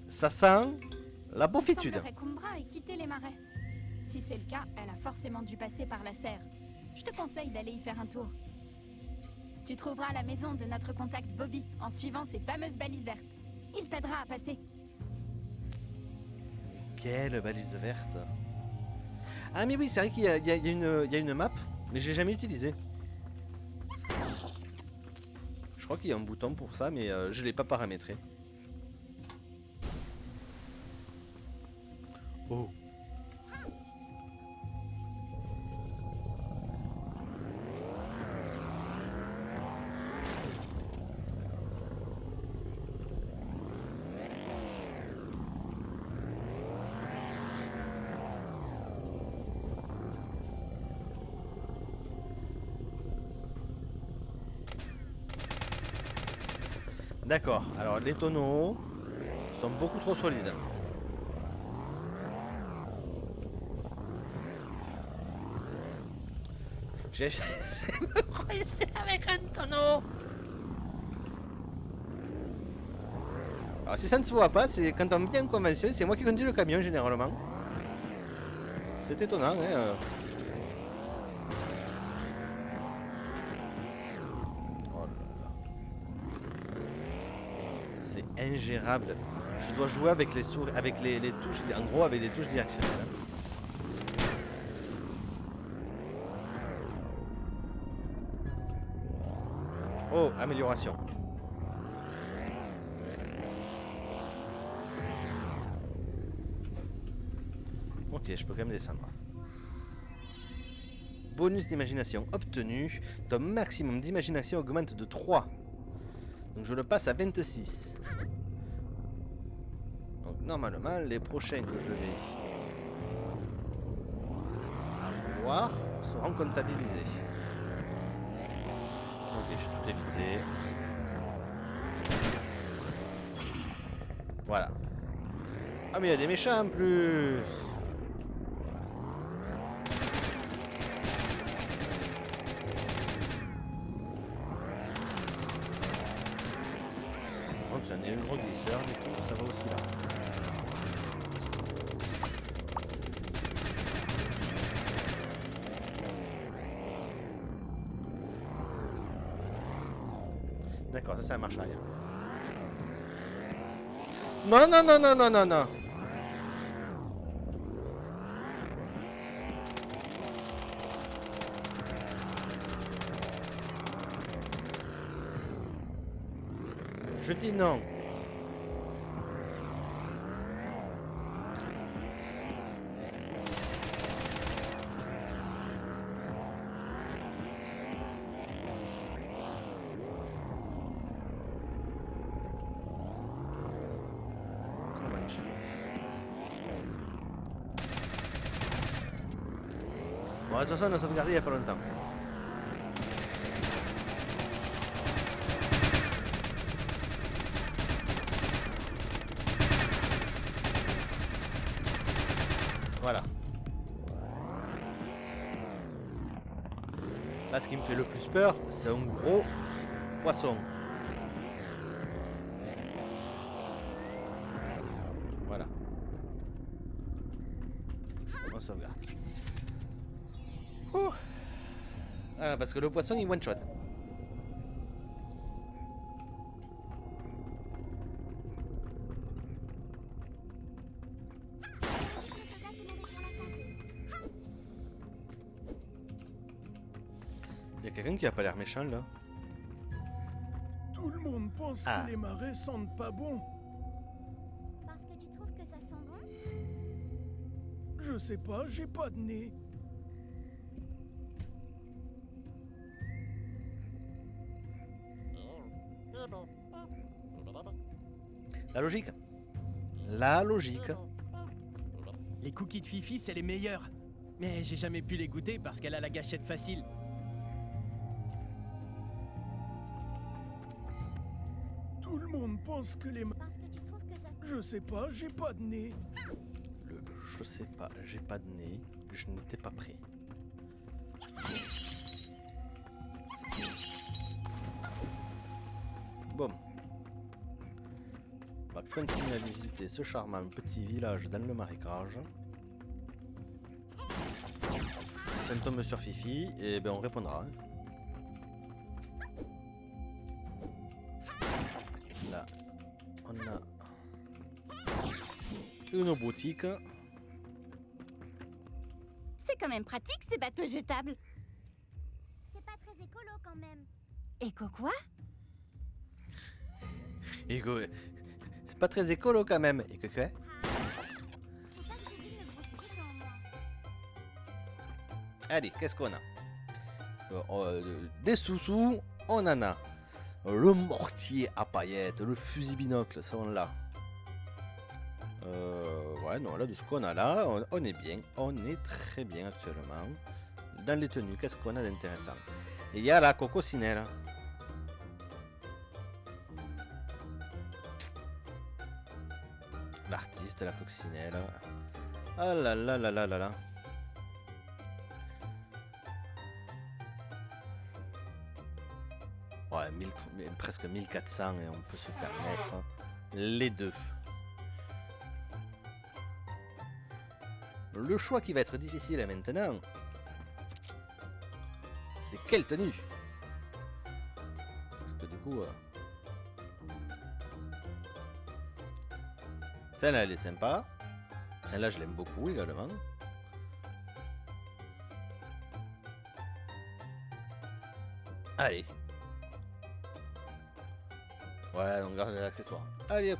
Ça sent la beaufitude. Il semblerait qu'Umbra ait quitté les marais. Si c'est le cas, elle a forcément dû passer par la serre. Je te conseille d'aller y faire un tour. Tu trouveras la maison de notre contact Bobby en suivant ces fameuses balises vertes. Il t'aidera à passer. Quelle balise verte. Ah mais oui, c'est vrai qu'il y a une map, mais j'ai jamais utilisé. Je crois qu'il y a un bouton pour ça, mais je l'ai pas paramétré. Oh. D'accord, alors les tonneaux sont beaucoup trop solides. J'ai me coincer avec un tonneau. Alors si ça ne se voit pas, c'est quand on vient en convention, c'est moi qui conduis le camion généralement. C'est étonnant, hein. Oh là là. C'est ingérable. Je dois jouer avec les souris, avec les touches, en gros avec les touches directionnelles. Oh, amélioration. Ok, je peux quand même descendre. Bonus d'imagination obtenu. Ton maximum d'imagination augmente de 3. Donc je le passe à 26. Donc normalement, les prochains que je vais avoir seront comptabilisés. Ok, j'ai tout évité. Voilà. Ah mais il y a des méchants en plus. contre, c'est un hydroglisseur, du coup, ça va aussi là. D'accord, ça marche à rien. Non, non, non, non, non, non, non. Je dis non. Comment je fais? Bon, de toute façon, on a sauvegardé il n'y a pas longtemps. Voilà. Là, ce qui me fait le plus peur, c'est un gros poisson. Voilà. On sauvegarde. Ouh. Ah, parce que le poisson, il one-shot. Il y a quelqu'un qui a pas l'air méchant là. Tout le monde pense Ah. que les marais sentent pas bon. Parce que tu trouves que ça sent bon? Je sais pas, j'ai pas de nez. La logique. La logique. Les cookies de Fifi, c'est les meilleurs. Mais j'ai jamais pu les goûter parce qu'elle a la gâchette facile. Tout le monde pense que les Parce que tu trouves que ça... Je sais pas, j'ai pas de nez. Je sais pas, j'ai pas de nez, je n'étais pas prêt. Bon. On va continuer à visiter ce charmant petit village dans le marécage. Si on tombe sur Fifi, et ben on répondra. Là, on a une boutique. C'est quand même pratique ces bateaux jetables. C'est pas très écolo quand même. Éco quoi? C'est pas très écolo quand même. Et que quoi? C'est ça que j'ai dit de me brosser dans moi. Allez, qu'est-ce qu'on a? Des sous-sous, on en a. Le mortier à paillettes, le fusil binocle, ça on l'a. Ouais, non, là, de ce qu'on a là, on est bien. On est très bien actuellement. Dans les tenues, qu'est-ce qu'on a d'intéressant? Il y a la cocosinelle. L'artiste, la coccinelle. Ah là là là là là là. Ouais, presque 1400 et on peut se permettre les deux. Le choix qui va être difficile maintenant, c'est quelle tenue? Parce que du coup... celle-là, elle est sympa. Celle-là, je l'aime beaucoup également. Allez. Ouais, on garde les accessoires. Allez hop.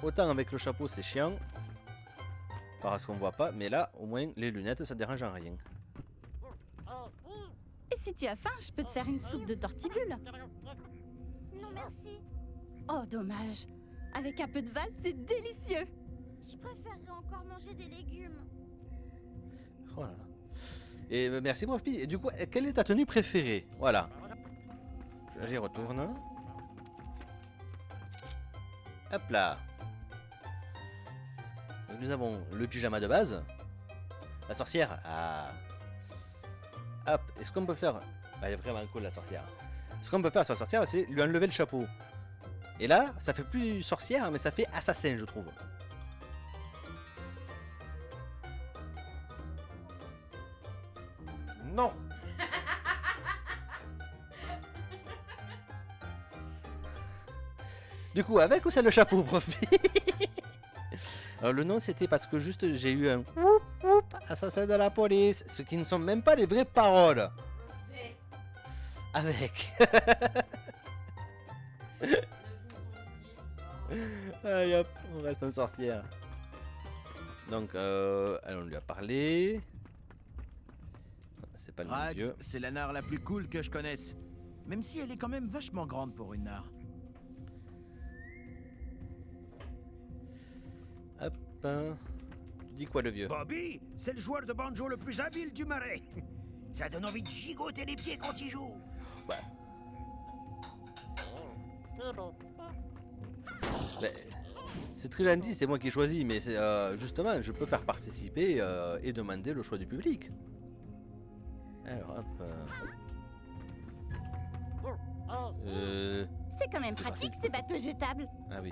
Autant avec le chapeau, c'est chiant. Parce qu'on voit pas. Mais là, au moins, les lunettes, ça dérange en rien. Et si tu as faim, je peux te faire une soupe de tortibule. Non merci. Oh dommage. Avec un peu de vase, c'est délicieux. Je préférerais encore manger des légumes. Oh là là. Et merci mon fils. Et du coup, quelle est ta tenue préférée? Voilà. J'y retourne. Hop là. Donc nous avons le pyjama de base. La sorcière. Ah. Hop. Et ce qu'on peut faire... elle est vraiment cool la sorcière. Ce qu'on peut faire sur la sorcière, c'est lui enlever le chapeau. Et là, ça fait plus sorcière, mais ça fait assassin, je trouve. Non. Du coup, avec ou c'est le chapeau, prof? Alors, le nom, c'était parce que juste j'ai eu un whoop whoop, assassin de la police, ce qui ne sont même pas les vraies paroles. Avec. Allez hop, on reste une sorcière. Donc, on lui a parlé. C'est pas le même Rags, vieux. c'est la nare la plus cool que je connaisse. Même si elle est quand même vachement grande pour une nare. Hop. Tu dis quoi, le vieux? Bobby, c'est le joueur de banjo le plus habile du marais. Ça donne envie de gigoter les pieds quand il joue. Ouais. Ben, c'est très gentil, c'est moi qui ai choisi, mais justement, je peux faire participer et demander le choix du public. Alors, hop. C'est quand même pratique ces bateaux jetables. Ah oui,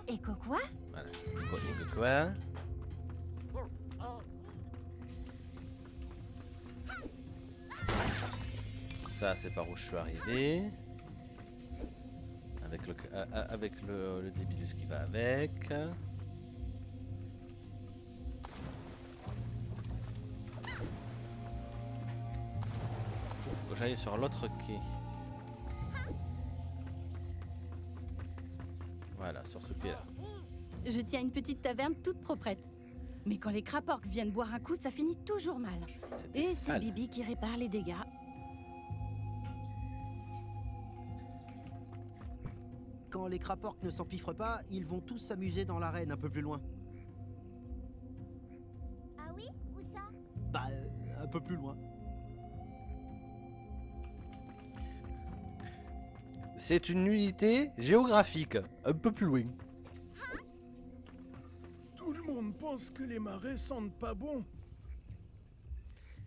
Éco quoi? voilà. Quoi? Ça, c'est par où je suis arrivé. Avec le débilus qui va avec. Faut que j'aille sur l'autre quai. Voilà, sur ce quai là. Je tiens une petite taverne toute proprette. Mais quand les craporques viennent boire un coup, ça finit toujours mal. C'était Et c'est sale. Bibi qui répare les dégâts. Quand les craporques ne s'empiffrent pas, ils vont tous s'amuser dans l'arène un peu plus loin. Ah oui? Où ça? Bah, un peu plus loin. C'est une unité géographique, un peu plus loin. Tout le monde pense que les marais sentent pas bon.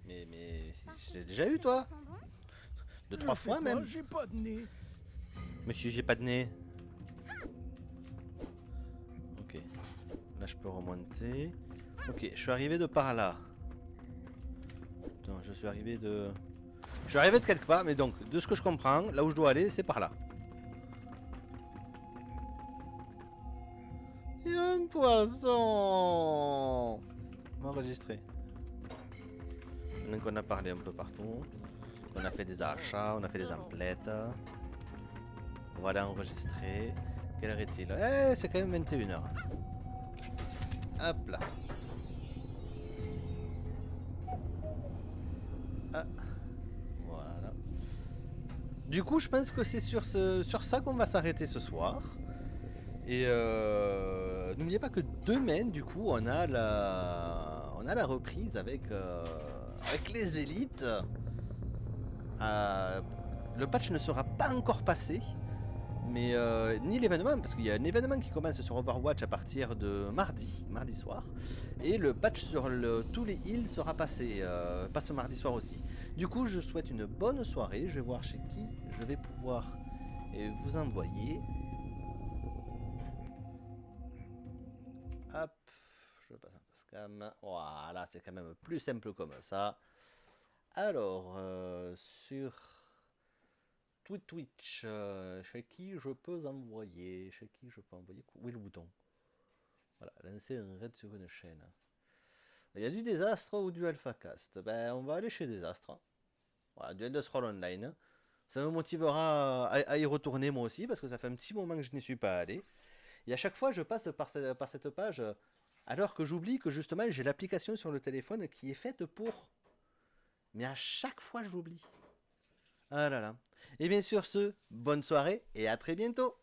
Mais Parce je l'ai que déjà tu eu, trouves toi. que ça sent bon? De Je 3 sais fois pas, même. j'ai pas de nez. Monsieur, j'ai pas de nez. Ok. Là, je peux remonter. Ok, je suis arrivé de par là. Attends, je suis arrivé de quelque part, mais donc, de ce que je comprends, là où je dois aller, c'est par là. Il y a un poisson. Enregistré. Donc, on a parlé un peu partout. On a fait des achats, on a fait des emplettes. Voilà, enregistré. Quelle heure est-il? Eh, c'est quand même 21h. Hop là. Ah. Voilà. Du coup, je pense que c'est sur ça qu'on va s'arrêter ce soir. Et n'oubliez pas que demain, du coup, on a la reprise avec les élites. Le patch ne sera pas encore passé. Mais ni l'événement, parce qu'il y a un événement qui commence sur Overwatch à partir de mardi soir. Et le patch sur tous les heals sera passé, passe mardi soir aussi. Du coup, je souhaite une bonne soirée. Je vais voir chez qui je vais pouvoir vous envoyer. Hop, je passe un pascam. Voilà, c'est quand même plus simple comme ça. Alors, sur Twitch, chez qui je peux envoyer? Chez qui je peux envoyer? Où est le bouton? Voilà, lancer un raid sur une chaîne. Il y a du désastre ou du alphacast? Ben, on va aller chez désastre. Voilà, du Elder Scrolls Online. Ça me motivera à y retourner moi aussi, parce que ça fait un petit moment que je n'y suis pas allé. Et à chaque fois, je passe par cette page, alors que j'oublie que justement, j'ai l'application sur le téléphone qui est faite pour. Mais à chaque fois, j'oublie. Ah là là. Et bien sur ce, bonne soirée et à très bientôt.